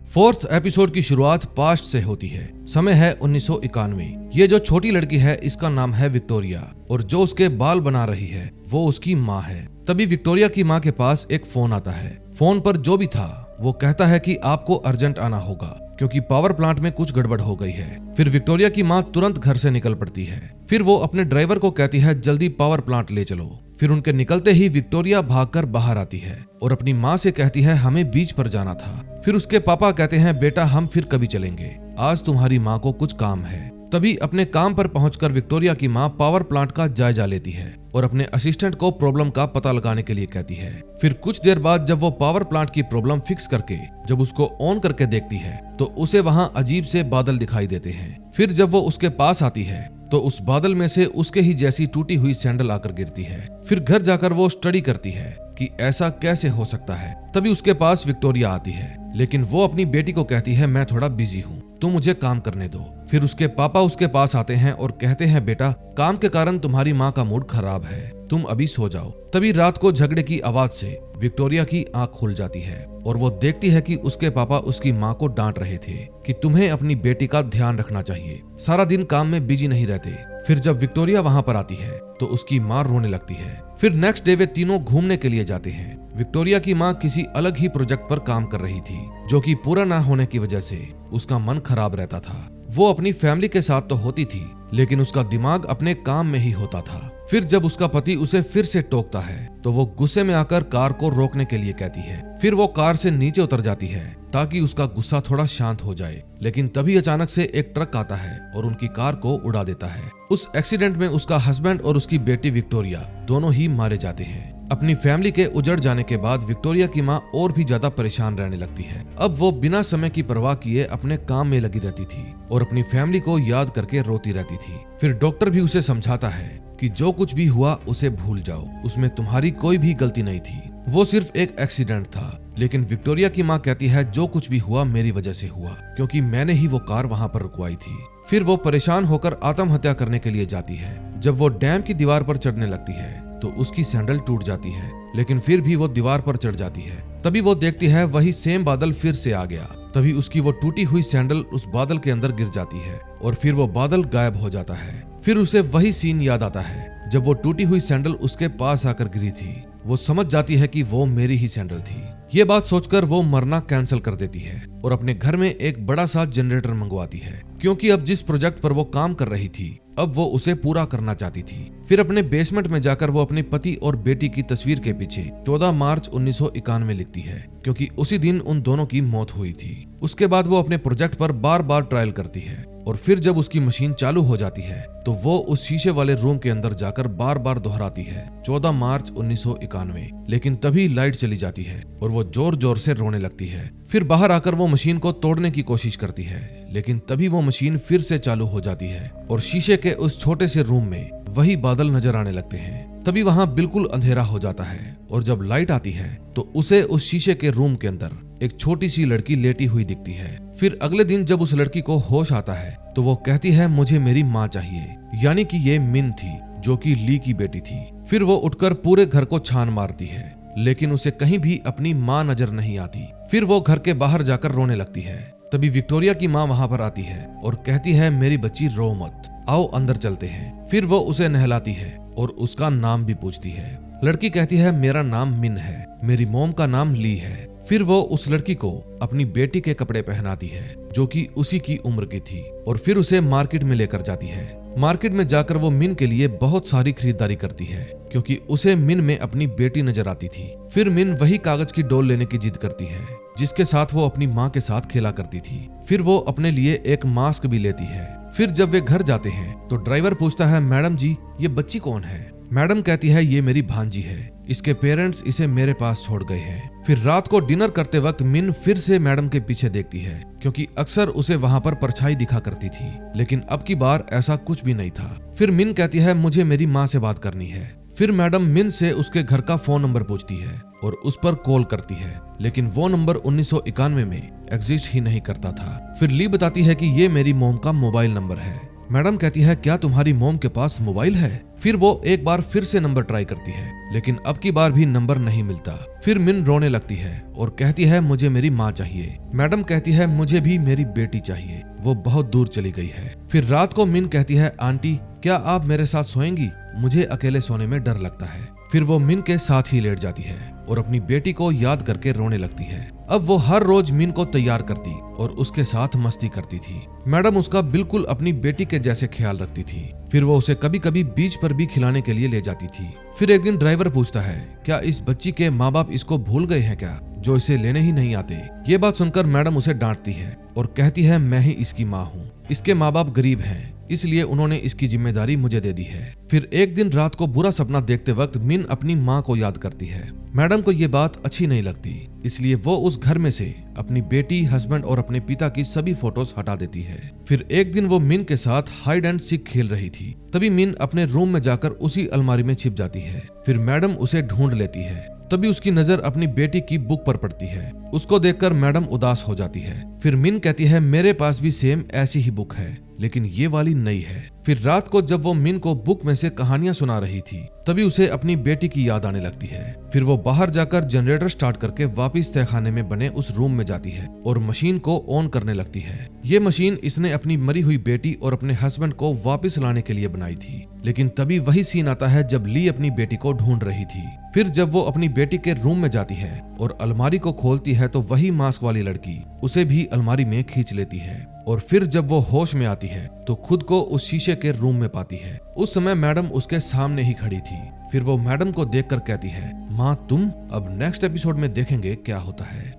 फोर्थ एपिसोड की शुरुआत पास्ट से होती है। समय है 1991। ये जो छोटी लड़की है इसका नाम है विक्टोरिया और जो उसके बाल बना रही है वो उसकी माँ है। तभी विक्टोरिया की माँ के पास एक फोन आता है। फोन पर जो भी था वो कहता है कि आपको अर्जेंट आना होगा क्योंकि पावर प्लांट में कुछ गड़बड़ हो गई है। फिर विक्टोरिया की माँ तुरंत घर से निकल पड़ती है। फिर वो अपने ड्राइवर को कहती है जल्दी पावर प्लांट ले चलो। फिर उनके निकलते ही विक्टोरिया भागकर बाहर आती है और अपनी माँ से कहती है हमें बीच पर जाना था। फिर उसके पापा कहते हैं बेटा हम फिर कभी चलेंगे, आज तुम्हारी माँ को कुछ काम है। तभी अपने काम पर पहुंचकर विक्टोरिया की माँ पावर प्लांट का जायजा लेती है और अपने असिस्टेंट को प्रॉब्लम का पता लगाने के लिए कहती है। फिर कुछ देर बाद जब वो पावर प्लांट की प्रॉब्लम फिक्स करके जब उसको ऑन करके देखती है तो उसे वहां अजीब से बादल दिखाई देते हैं। फिर जब वो उसके पास आती है तो उस बादल में से उसके ही जैसी टूटी हुई सैंडल आकर गिरती है। फिर घर जाकर वो स्टडी करती है कि ऐसा कैसे हो सकता है। तभी उसके पास विक्टोरिया आती है, लेकिन वो अपनी बेटी को कहती है मैं थोड़ा बिजी हूँ, तुम मुझे काम करने दो। फिर उसके पापा उसके पास आते हैं और कहते हैं बेटा काम के कारण तुम्हारी माँ का मूड खराब है, तुम अभी सो जाओ। तभी रात को झगड़े की आवाज से विक्टोरिया की आंख खुल जाती है और वो देखती है कि उसके पापा उसकी माँ को डांट रहे थे कि तुम्हें अपनी बेटी का ध्यान रखना चाहिए, सारा दिन काम में बिजी नहीं रहते। फिर जब विक्टोरिया वहां पर आती है तो उसकी माँ रोने लगती है। फिर नेक्स्ट डे वे तीनों घूमने के लिए जाते हैं। विक्टोरिया की माँ किसी अलग ही प्रोजेक्ट पर काम कर रही थी जो कि पूरा ना होने की वजह से उसका मन खराब रहता था। वो अपनी फैमिली के साथ तो होती थी लेकिन उसका दिमाग अपने काम में ही होता था। फिर जब उसका पति उसे फिर से टोकता है तो वो गुस्से में आकर कार को रोकने के लिए कहती है। फिर वो कार से नीचे उतर जाती है ताकि उसका गुस्सा थोड़ा शांत हो जाए, लेकिन तभी अचानक से एक ट्रक आता है और उनकी कार को उड़ा देता है। उस एक्सीडेंट में उसका हस्बैंड और उसकी बेटी विक्टोरिया दोनों ही मारे जाते हैं। अपनी फैमिली के उजड़ जाने के बाद विक्टोरिया की माँ और भी ज्यादा परेशान रहने लगती है। अब वो बिना समय की परवाह किए अपने काम में लगी रहती थी और अपनी फैमिली को याद करके रोती रहती थी। फिर डॉक्टर भी उसे समझाता है कि जो कुछ भी हुआ उसे भूल जाओ, उसमें तुम्हारी कोई भी गलती नहीं थी, वो सिर्फ एक एक्सीडेंट था। लेकिन विक्टोरिया की माँ कहती है जो कुछ भी हुआ मेरी वजह से हुआ क्योंकि मैंने ही वो कार वहां पर रुकवाई थी। फिर वो परेशान होकर आत्महत्या करने के लिए जाती है। जब वो डैम की दीवार पर चढ़ने लगती है तो उसकी सैंडल टूट जाती है, लेकिन फिर भी वो दीवार पर चढ़ जाती है। तभी वो देखती है वही सेम बादल फिर से आ गया। तभी उसकी वो टूटी हुई सैंडल उस बादल के अंदर गिर जाती है और फिर वो बादल गायब हो जाता है। फिर उसे वही सीन याद आता है जब वो टूटी हुई सैंडल उसके पास आकर गिरी थी। वो समझ जाती है कि वो मेरी ही सैंडल थी। ये बात सोचकर वो मरना कैंसिल कर देती है और अपने घर में एक बड़ा सा जनरेटर मंगवाती है क्योंकि अब जिस प्रोजेक्ट पर वो काम कर रही थी अब वो उसे पूरा करना चाहती थी। फिर अपने बेसमेंट में जाकर वो अपने पति और बेटी की तस्वीर के पीछे 14 मार्च 1991 लिखती है क्योंकि उसी दिन उन दोनों की मौत हुई थी। उसके बाद वो अपने प्रोजेक्ट पर बार बार ट्रायल करती है और फिर जब उसकी मशीन चालू हो जाती है तो वो उस शीशे वाले रूम के अंदर जाकर बार बार दोहराती है 14 मार्च 1991। लेकिन तभी लाइट चली जाती है और वो जोर जोर से रोने लगती है। फिर बाहर आकर वो मशीन को तोड़ने की कोशिश करती है, लेकिन तभी वो मशीन फिर से चालू हो जाती है और शीशे के उस छोटे से रूम में वही बादल नजर आने लगते हैं। तभी वहां बिल्कुल अंधेरा हो जाता है और जब लाइट आती है तो उसे उस शीशे के रूम के अंदर एक छोटी सी लड़की लेटी हुई दिखती है। फिर अगले दिन जब उस लड़की को होश आता है तो वो कहती है मुझे मेरी माँ चाहिए, यानी कि ये मिन थी जो कि ली की बेटी थी। फिर वो उठकर पूरे घर को छान मारती है, लेकिन उसे कहीं भी अपनी माँ नजर नहीं आती। फिर वो घर के बाहर जाकर रोने लगती है। तभी विक्टोरिया की माँ वहां पर आती है और कहती है मेरी बच्ची रो मत, आओ अंदर चलते हैं। फिर वो उसे नहलाती है और उसका नाम भी पूछती है। लड़की कहती है मेरा नाम मिन है, मेरी मोम का नाम ली है। फिर वो उस लड़की को अपनी बेटी के कपड़े पहनाती है जो कि उसी की उम्र की थी और फिर उसे मार्केट में लेकर जाती है। मार्केट में जाकर वो मिन के लिए बहुत सारी खरीदारी करती है क्योंकि उसे मिन में अपनी बेटी नजर आती थी। फिर मिन वही कागज की डॉल लेने की जिद करती है जिसके साथ वो अपनी माँ के साथ खेला करती थी। फिर वो अपने लिए एक मास्क भी लेती है। फिर जब वे घर जाते हैं तो ड्राइवर पूछता है मैडम जी ये बच्ची कौन है? मैडम कहती है ये मेरी भांजी है, इसके पेरेंट्स इसे मेरे पास छोड़ गए हैं। फिर रात को डिनर करते वक्त मिन फिर से मैडम के पीछे देखती है क्योंकि अक्सर उसे वहां पर परछाई दिखा करती थी, लेकिन अब की बार ऐसा कुछ भी नहीं था। फिर मिन कहती है मुझे मेरी माँ से बात करनी है। फिर मैडम मिन से उसके घर का फोन नंबर पूछती है और उस पर कॉल करती है, लेकिन वो नंबर 1991 में एग्जिस्ट ही नहीं करता था। फिर ली बताती है कि ये मेरी मोम का मोबाइल नंबर है। मैडम कहती है क्या तुम्हारी मोम के पास मोबाइल है? फिर वो एक बार फिर से नंबर ट्राई करती है, लेकिन अब की बार भी नंबर नहीं मिलता। फिर मिन रोने लगती है और कहती है मुझे मेरी माँ चाहिए। मैडम कहती है मुझे भी मेरी बेटी चाहिए, वो बहुत दूर चली गई है। फिर रात को मिन कहती है आंटी क्या आप मेरे साथ सोएंगी? मुझे अकेले सोने में डर लगता है। फिर वो मिन के साथ ही लेट जाती है और अपनी बेटी को याद करके रोने लगती है। अब वो हर रोज मिन को तैयार करती और उसके साथ मस्ती करती थी। मैडम उसका बिल्कुल अपनी बेटी के जैसे ख्याल रखती थी। फिर वो उसे कभी कभी बीच पर भी खिलाने के लिए ले जाती थी। फिर एक दिन ड्राइवर पूछता है क्या इस बच्ची के माँ बाप इसको भूल गए हैं क्या, जो इसे लेने ही नहीं आते? ये बात सुनकर मैडम उसे डांटती है और कहती है मैं ही इसकी माँ हूँ, इसके माँ बाप गरीब हैं, इसलिए उन्होंने इसकी जिम्मेदारी मुझे दे दी है। फिर एक दिन रात को बुरा सपना देखते वक्त मिन अपनी माँ को याद करती है। मैडम को ये बात अच्छी नहीं लगती, इसलिए वो उस घर में से अपनी बेटी, हस्बैंड और अपने पिता की सभी फोटोज हटा देती है। फिर एक दिन वो मिन के साथ हाइड एंड सीक खेल रही थी। तभी मिन अपने रूम में जाकर उसी अलमारी में छिप जाती है। फिर मैडम उसे ढूंढ लेती है। तभी उसकी नजर अपनी बेटी की बुक पर पड़ती है। उसको देखकर मैडम उदास हो जाती है। फिर मिन कहती है मेरे पास भी सेम ऐसी ही बुक है, लेकिन ये वाली नई है। फिर रात को जब वो मिन को बुक में से कहानियां सुना रही थी तभी उसे अपनी बेटी की याद आने लगती है। फिर वो बाहर जाकर जनरेटर स्टार्ट करके वापस तहखाने में बने उस रूम में जाती है और मशीन को ऑन करने लगती है। ये मशीन इसने अपनी मरी हुई बेटी और अपने हस्बैंड को वापस लाने के लिए बनाई थी, लेकिन तभी वही सीन आता है जब ली अपनी बेटी को ढूंढ रही थी। फिर जब वो अपनी बेटी के रूम में जाती है और अलमारी को खोलती है तो वही मास्क वाली लड़की उसे भी अलमारी में खींच लेती है। और फिर जब वो होश में आती है तो खुद को उस शीशे के रूम में पाती है। उस समय मैडम उसके सामने ही खड़ी थी। फिर वो मैडम को देखकर कहती है माँ तुम? अब नेक्स्ट एपिसोड में देखेंगे क्या होता है।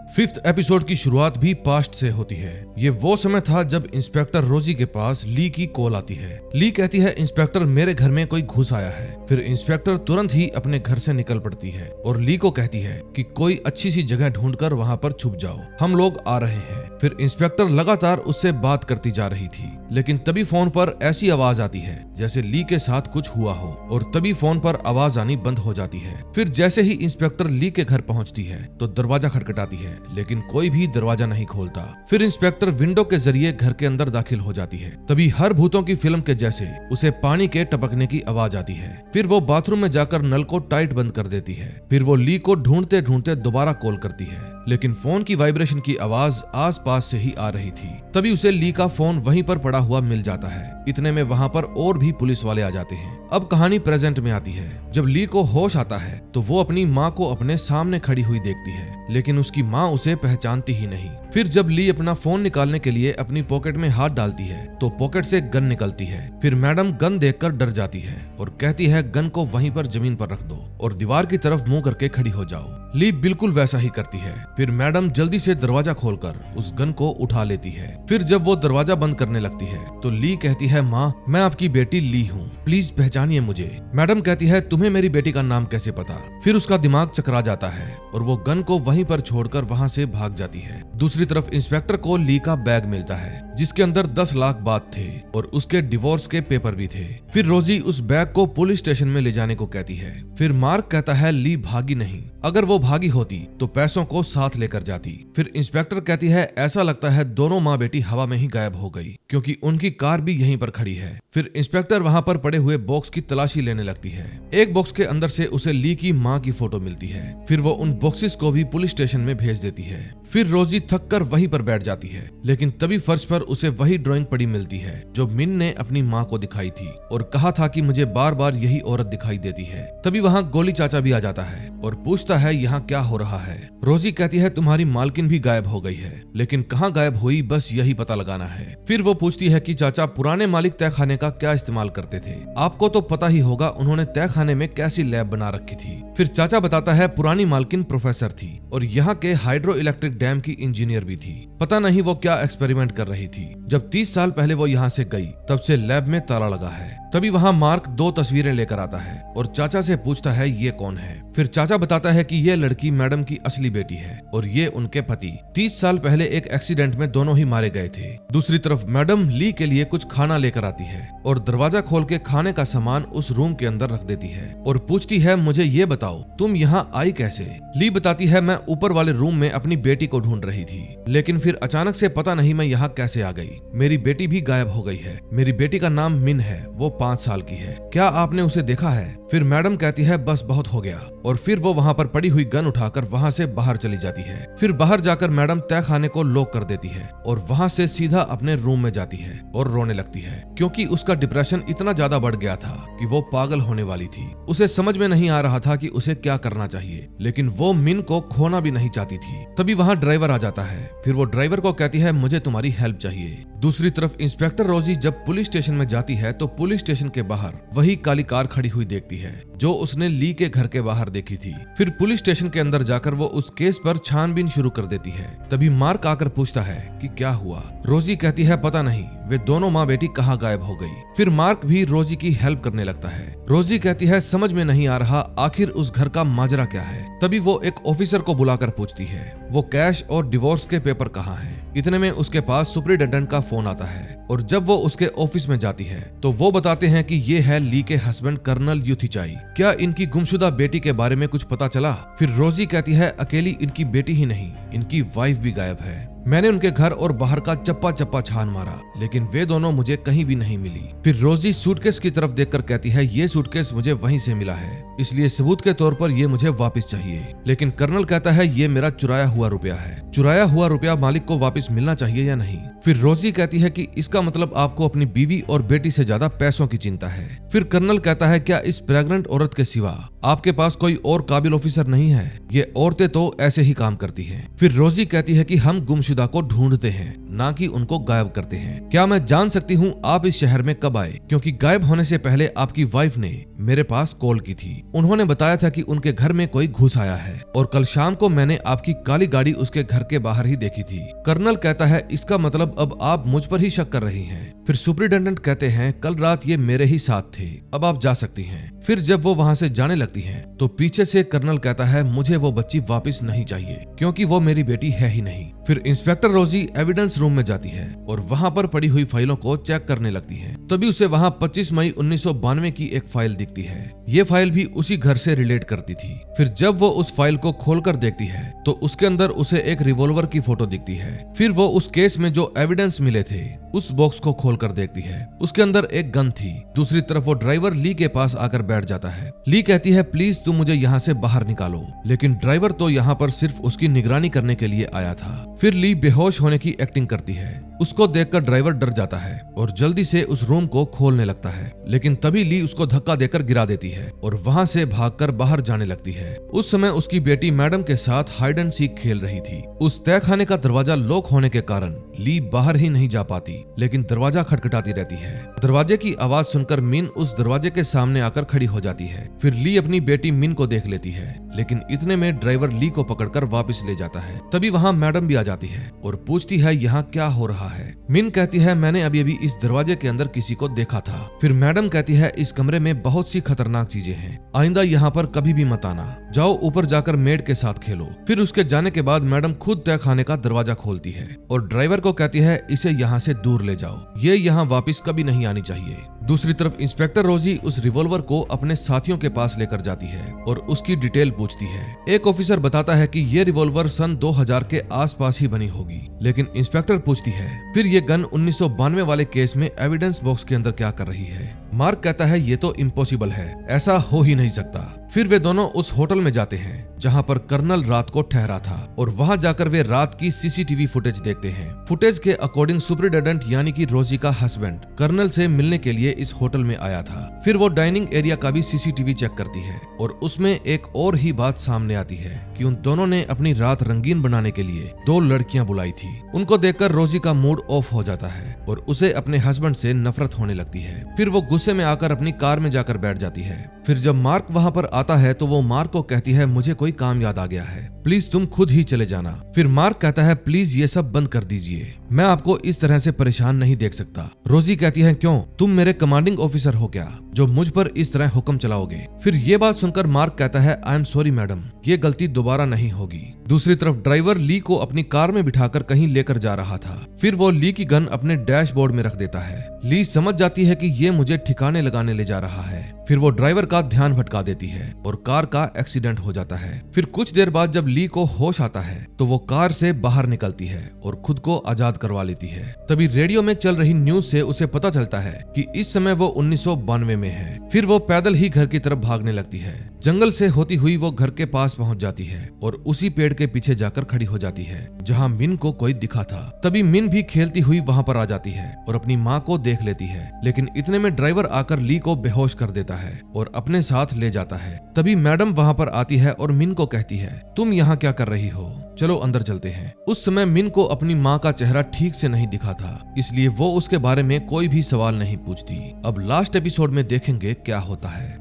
5th एपिसोड की शुरुआत भी पास्ट से होती है। ये वो समय था जब इंस्पेक्टर रोजी के पास ली की कॉल आती है। ली कहती है इंस्पेक्टर मेरे घर में कोई घुस आया है। फिर इंस्पेक्टर तुरंत ही अपने घर से निकल पड़ती है और ली को कहती है कि कोई अच्छी सी जगह ढूंढकर वहां पर छुप जाओ, हम लोग आ रहे हैं। फिर इंस्पेक्टर लगातार उससे बात करती जा रही थी, लेकिन तभी फोन पर ऐसी आवाज आती है जैसे ली के साथ कुछ हुआ हो और तभी फोन पर आवाज आनी बंद हो जाती है। फिर जैसे ही इंस्पेक्टर ली के घर पहुंचती है तो दरवाजा खटखटाती है, लेकिन कोई भी दरवाजा नहीं खोलता। फिर इंस्पेक्टर विंडो के जरिए घर के अंदर दाखिल हो जाती है। तभी हर भूतों की फिल्म के जैसे उसे पानी के टपकने की आवाज आती है। फिर वो बाथरूम में जाकर नल को टाइट बंद कर देती है। फिर वो ली को ढूंढते ढूंढते दोबारा कॉल करती है, लेकिन फोन की वाइब्रेशन की आवाज आसपास से ही आ रही थी। तभी उसे ली का फोन वहीं पर पड़ा हुआ मिल जाता है। इतने में वहां पर और भी पुलिस वाले आ जाते हैं। अब कहानी प्रेजेंट में आती है। जब ली को होश आता है तो वो अपनी माँ को अपने सामने खड़ी हुई देखती है, लेकिन उसकी माँ उसे पहचानती ही नहीं। फिर जब ली अपना फोन निकालने के लिए अपनी पॉकेट में हाथ डालती है तो पॉकेट से गन निकलती है। फिर मैडम गन देखकर डर जाती है और कहती है गन को वहीं पर जमीन पर रख दो और दीवार की तरफ मुंह करके खड़ी हो जाओ। ली बिल्कुल वैसा ही करती है। फिर मैडम जल्दी से दरवाजा खोलकर उस गन को उठा लेती है। फिर जब वो दरवाजा बंद करने लगती है तो ली कहती है माँ, मैं आपकी बेटी ली हूँ, प्लीज पहचानिए मुझे। मैडम कहती है तुम्हें मेरी बेटी का नाम कैसे पता? फिर उसका दिमाग चकरा जाता है और वो गन को वहीं पर छोड़कर वहां से भाग जाती है। दूसरी तरफ इंस्पेक्टर को ली का बैग मिलता है जिसके अंदर 10 लाख बात थे और उसके डिवोर्स के पेपर भी थे। फिर रोजी उस बैग को पुलिस स्टेशन में ले जाने को कहती है। फिर मार्क कहता है ली भागी नहीं, अगर वो भागी होती तो पैसों को साथ लेकर जाती। फिर इंस्पेक्टर कहती है ऐसा लगता है दोनों माँ बेटी हवा में ही गायब हो गई क्योंकि उनकी कार भी यहीं पर खड़ी है। फिर इंस्पेक्टर वहां पर पड़े हुए बॉक्स की तलाशी लेने लगती है। एक बॉक्स के अंदर से उसे ली की माँ की फोटो मिलती है। फिर वो उन बॉक्सेस को भी पुलिस स्टेशन में भेज देती है। फिर रोजी थक कर वहीं पर बैठ जाती है, लेकिन तभी फर्श पर उसे वही ड्राइंग पड़ी मिलती है जो मिन ने अपनी माँ को दिखाई थी और कहा था कि मुझे बार बार यही औरत दिखाई देती है। तभी वहाँ गोली चाचा भी आ जाता है और पूछता है यहाँ क्या हो रहा है। रोजी कहती है तुम्हारी मालकिन भी गायब हो गई है, लेकिन कहाँ गायब हुई बस यही पता लगाना है। फिर वो पूछती है कि चाचा पुराने मालिक तहखाने का क्या इस्तेमाल करते थे? आपको तो पता ही होगा उन्होंने तहखाने में कैसी लैब बना रखी थी। फिर चाचा बताता है पुरानी मालकिन प्रोफेसर थी और यहाँ के हाइड्रो इलेक्ट्रिक डैम की इंजीनियर भी थी। पता नहीं वो क्या एक्सपेरिमेंट कर रही थी। जब 30 साल पहले वो यहाँ से गई तब से लैब में ताला लगा है। तभी वहाँ मार्क 2 तस्वीरें लेकर आता है और चाचा से पूछता है ये कौन है। फिर चाचा बताता है कि ये लड़की मैडम की असली बेटी है और ये उनके पति 30 साल पहले एक एक्सीडेंट में दोनों ही मारे गए थे। दूसरी तरफ मैडम ली के लिए कुछ खाना लेकर आती है और दरवाजा खोल के खाने का सामान उस रूम के अंदर रख देती है और पूछती है मुझे ये बताओ तुम यहाँ आई कैसे? ली बताती है मैं ऊपर वाले रूम में अपनी बेटी को ढूंढ रही थी, लेकिन फिर अचानक से पता नहीं मैं यहाँ कैसे आ गई। मेरी बेटी भी गायब हो गई है। मेरी बेटी का नाम मिन है, वो 5 साल की है। क्या आपने उसे देखा है? फिर मैडम कहती है बस बहुत हो गया और फिर वो वहाँ पर पड़ी हुई गन उठाकर वहाँ से बाहर चली जाती है। फिर बाहर जाकर मैडम तहखाने को लॉक कर देती है और वहाँ से सीधा अपने रूम में जाती है और रोने लगती है क्योंकि उसका डिप्रेशन इतना ज्यादा बढ़ गया था कि वो पागल होने वाली थी। उसे समझ में नहीं आ रहा था कि उसे क्या करना चाहिए, लेकिन वो मिन को खोना भी नहीं चाहती थी। तभी वहाँ ड्राइवर आ जाता है। फिर वो ड्राइवर को कहती है मुझे तुम्हारी हेल्प चाहिए। दूसरी तरफ इंस्पेक्टर रोजी जब पुलिस स्टेशन में जाती है तो पुलिस स्टेशन के बाहर वही काली कार खड़ी हुई देखती है जो उसने ली के घर के बाहर देखी थी। फिर पुलिस स्टेशन के अंदर जाकर वो उस केस पर छानबीन शुरू कर देती है। तभी मार्क आकर पूछता है कि क्या हुआ? रोजी कहती है पता नहीं, वे दोनों माँ बेटी कहाँ गायब हो गई। फिर मार्क भी रोजी की हेल्प करने लगता है। रोजी कहती है समझ में नहीं आ रहा आखिर उस घर का माजरा क्या है। तभी वो एक ऑफिसर को बुलाकर पूछती है वो कैश और डिवोर्स के पेपर कहाँ हैं। इतने में उसके पास सुपरिटेंडेंट का फोन आता है और जब वो उसके ऑफिस में जाती है तो वो बताते हैं कि ये है ली के हस्बैंड कर्नल यूथिचाई। क्या इनकी गुमशुदा बेटी के बारे में कुछ पता चला? फिर रोजी कहती है अकेली इनकी बेटी ही नहीं, इनकी वाइफ भी गायब है। मैंने उनके घर और बाहर का चप्पा चप्पा छान मारा, लेकिन वे दोनों मुझे कहीं भी नहीं मिली। फिर रोजी सूटकेस की तरफ देखकर कहती है ये सूटकेस मुझे वहीं से मिला है, इसलिए सबूत के तौर पर ये मुझे वापस चाहिए। लेकिन कर्नल कहता है ये मेरा चुराया हुआ रुपया है, चुराया हुआ रुपया मालिक को वापस मिलना चाहिए या नहीं। फिर रोजी कहती है कि इसका मतलब आपको अपनी बीवी और बेटी से ज्यादा पैसों की चिंता है। फिर कर्नल कहता है क्या इस प्रेग्नेंट औरत के सिवा आपके पास कोई और काबिल ऑफिसर नहीं है? ये औरतें तो ऐसे ही काम करती हैं। फिर रोजी कहती है कि हम गुमशुदा को ढूंढते हैं, ना कि उनको गायब करते हैं। क्या मैं जान सकती हूँ आप इस शहर में कब आए? क्योंकि गायब होने से पहले आपकी वाइफ ने मेरे पास कॉल की थी। उन्होंने बताया था कि उनके घर में कोई घुस आया है और कल शाम को मैंने आपकी काली गाड़ी उसके घर के बाहर ही देखी थी। कर्नल कहता है इसका मतलब अब आप मुझ पर ही शक कर रही हैं। फिर सुपरिटेंडेंट कहते हैं कल रात ये मेरे ही साथ थे, अब आप जा सकती हैं। फिर जब वो वहाँ से जाने लगती हैं, तो पीछे से कर्नल कहता है मुझे वो बच्ची वापस नहीं चाहिए क्योंकि वो मेरी बेटी है ही नहीं। फिर इंस्पेक्टर रोजी एविडेंस रूम में जाती है और वहाँ पर पड़ी हुई फाइलों को चेक करने लगती है। तभी उसे वहाँ 25 मई 1992 की एक फाइल दिखती है। ये फाइल भी उसी घर से रिलेट करती थी। फिर जब वो उस फाइल को खोलकर देखती है तो उसके अंदर उसे एक रिवॉल्वर की फोटो दिखती है। फिर वो उस केस में जो एविडेंस मिले थे उस बॉक्स को खोलकर देखती है, उसके अंदर एक गन थी। दूसरी तरफ वो ड्राइवर ली के पास आकर बैठ जाता है। ली कहती है प्लीज तुम मुझे यहाँ से बाहर निकालो, लेकिन ड्राइवर तो यहाँ पर सिर्फ उसकी निगरानी करने के लिए आया था। फिर ली बेहोश होने की एक्टिंग करती है। उसको देखकर ड्राइवर डर जाता है और जल्दी से उस रूम को खोलने लगता है, लेकिन तभी ली उसको धक्का देकर गिरा देती है और वहां से भागकर बाहर जाने लगती है। उस समय उसकी बेटी मैडम के साथ हाइड एंड सीक खेल रही थी। उस तहखाने का दरवाजा लॉक होने के कारण ली बाहर ही नहीं जा पाती, लेकिन दरवाजा खटखटाती रहती है। दरवाजे की आवाज सुनकर मिन उस दरवाजे के सामने आकर खड़ी हो जाती है। फिर ली अपनी बेटी मिन को देख लेती है, लेकिन इतने में ड्राइवर ली को पकड़कर वापस ले जाता है। तभी वहाँ मैडम भी आ जाती है और पूछती है यहाँ क्या हो रहा है। मिन कहती है मैंने अभी अभी इस दरवाजे के अंदर किसी को देखा था। फिर मैडम कहती है इस कमरे में बहुत सी खतरनाक चीजें हैं, आइंदा यहाँ पर कभी भी मत आना, जाओ ऊपर जाकर मेड के साथ खेलो। फिर उसके जाने के बाद मैडम खुद तहखाने का दरवाजा खोलती है और ड्राइवर को कहती है इसे यहाँ से दूर ले जाओ, ये यहाँ वापस कभी नहीं आनी चाहिए। दूसरी तरफ इंस्पेक्टर रोजी उस रिवॉल्वर को अपने साथियों के पास लेकर जाती है और उसकी डिटेल पूछती है। एक ऑफिसर बताता है कि ये रिवॉल्वर सन 2000 के आसपास ही बनी होगी, लेकिन इंस्पेक्टर पूछती है फिर ये गन 1992 वाले केस में एविडेंस बॉक्स के अंदर क्या कर रही है। मार्क कहता है ये तो इम्पॉसिबल है, ऐसा हो ही नहीं सकता। फिर वे दोनों उस होटल में जाते हैं जहां पर कर्नल रात को ठहरा था और वहां जाकर वे रात की सीसीटीवी फुटेज देखते हैं। फुटेज के अकॉर्डिंग सुपरिटेंडेंट यानी कि रोजी का हस्बैंड कर्नल से मिलने के लिए इस होटल में आया था। फिर वो डाइनिंग एरिया का भी सीसीटीवी चेक करती है और उसमें एक और ही बात सामने आती है कि उन दोनों ने अपनी रात रंगीन बनाने के लिए 2 लड़कियां बुलाई थी। उनको देखकर रोजी का मूड ऑफ हो जाता है और उसे अपने हस्बैंड से नफरत होने लगती है। फिर वो गुस्से में आकर अपनी कार में जाकर बैठ जाती है। फिर जब मार्क वहां पर आता है तो वो मार्क को कहती है मुझे कोई काम याद आ गया है, प्लीज तुम खुद ही चले जाना। फिर मार्क कहता है प्लीज ये सब बंद कर दीजिए, मैं आपको इस तरह से परेशान नहीं देख सकता। रोजी कहती है क्यों, तुम मेरे कमांडिंग ऑफिसर हो क्या जो मुझ पर इस तरह हुक्म चलाओगे। फिर ये बात सुनकर मार्क कहता है आई एम सॉरी मैडम, ये गलती दोबारा नहीं होगी। दूसरी तरफ ड्राइवर ली को अपनी कार में बिठाकर कहीं लेकर जा रहा था। फिर वो ली की गन अपने डैशबोर्ड में रख देता है। ली समझ जाती है कि ये मुझे ठिकाने लगाने ले जा रहा है। फिर वो ड्राइवर का ध्यान भटका देती है और कार का एक्सीडेंट हो जाता है। फिर कुछ देर बाद जब ली को होश आता है तो वो कार से बाहर निकलती है और खुद को आजाद करवा लेती है। तभी रेडियो में चल रही न्यूज से उसे पता चलता है कि इस समय वो 1992 में है। फिर वो पैदल ही घर की तरफ भागने लगती है। जंगल से होती हुई वो घर के पास पहुंच जाती है और उसी पेड़ के पीछे जाकर खड़ी हो जाती है जहां मिन को कोई दिखा था। तभी मिन भी खेलती हुई वहां पर आ जाती है और अपनी माँ को देख लेती है, लेकिन इतने में ड्राइवर आकर ली को बेहोश कर देता है और अपने साथ ले जाता है। तभी मैडम वहां पर आती है और मिन को कहती है तुम यहाँ क्या कर रही हो, चलो अंदर चलते हैं। उस समय मिन को अपनी माँ का चेहरा ठीक से नहीं दिखा था, इसलिए वो उसके बारे में कोई भी सवाल नहीं पूछती। अब लास्ट एपिसोड में देखेंगे क्या होता है।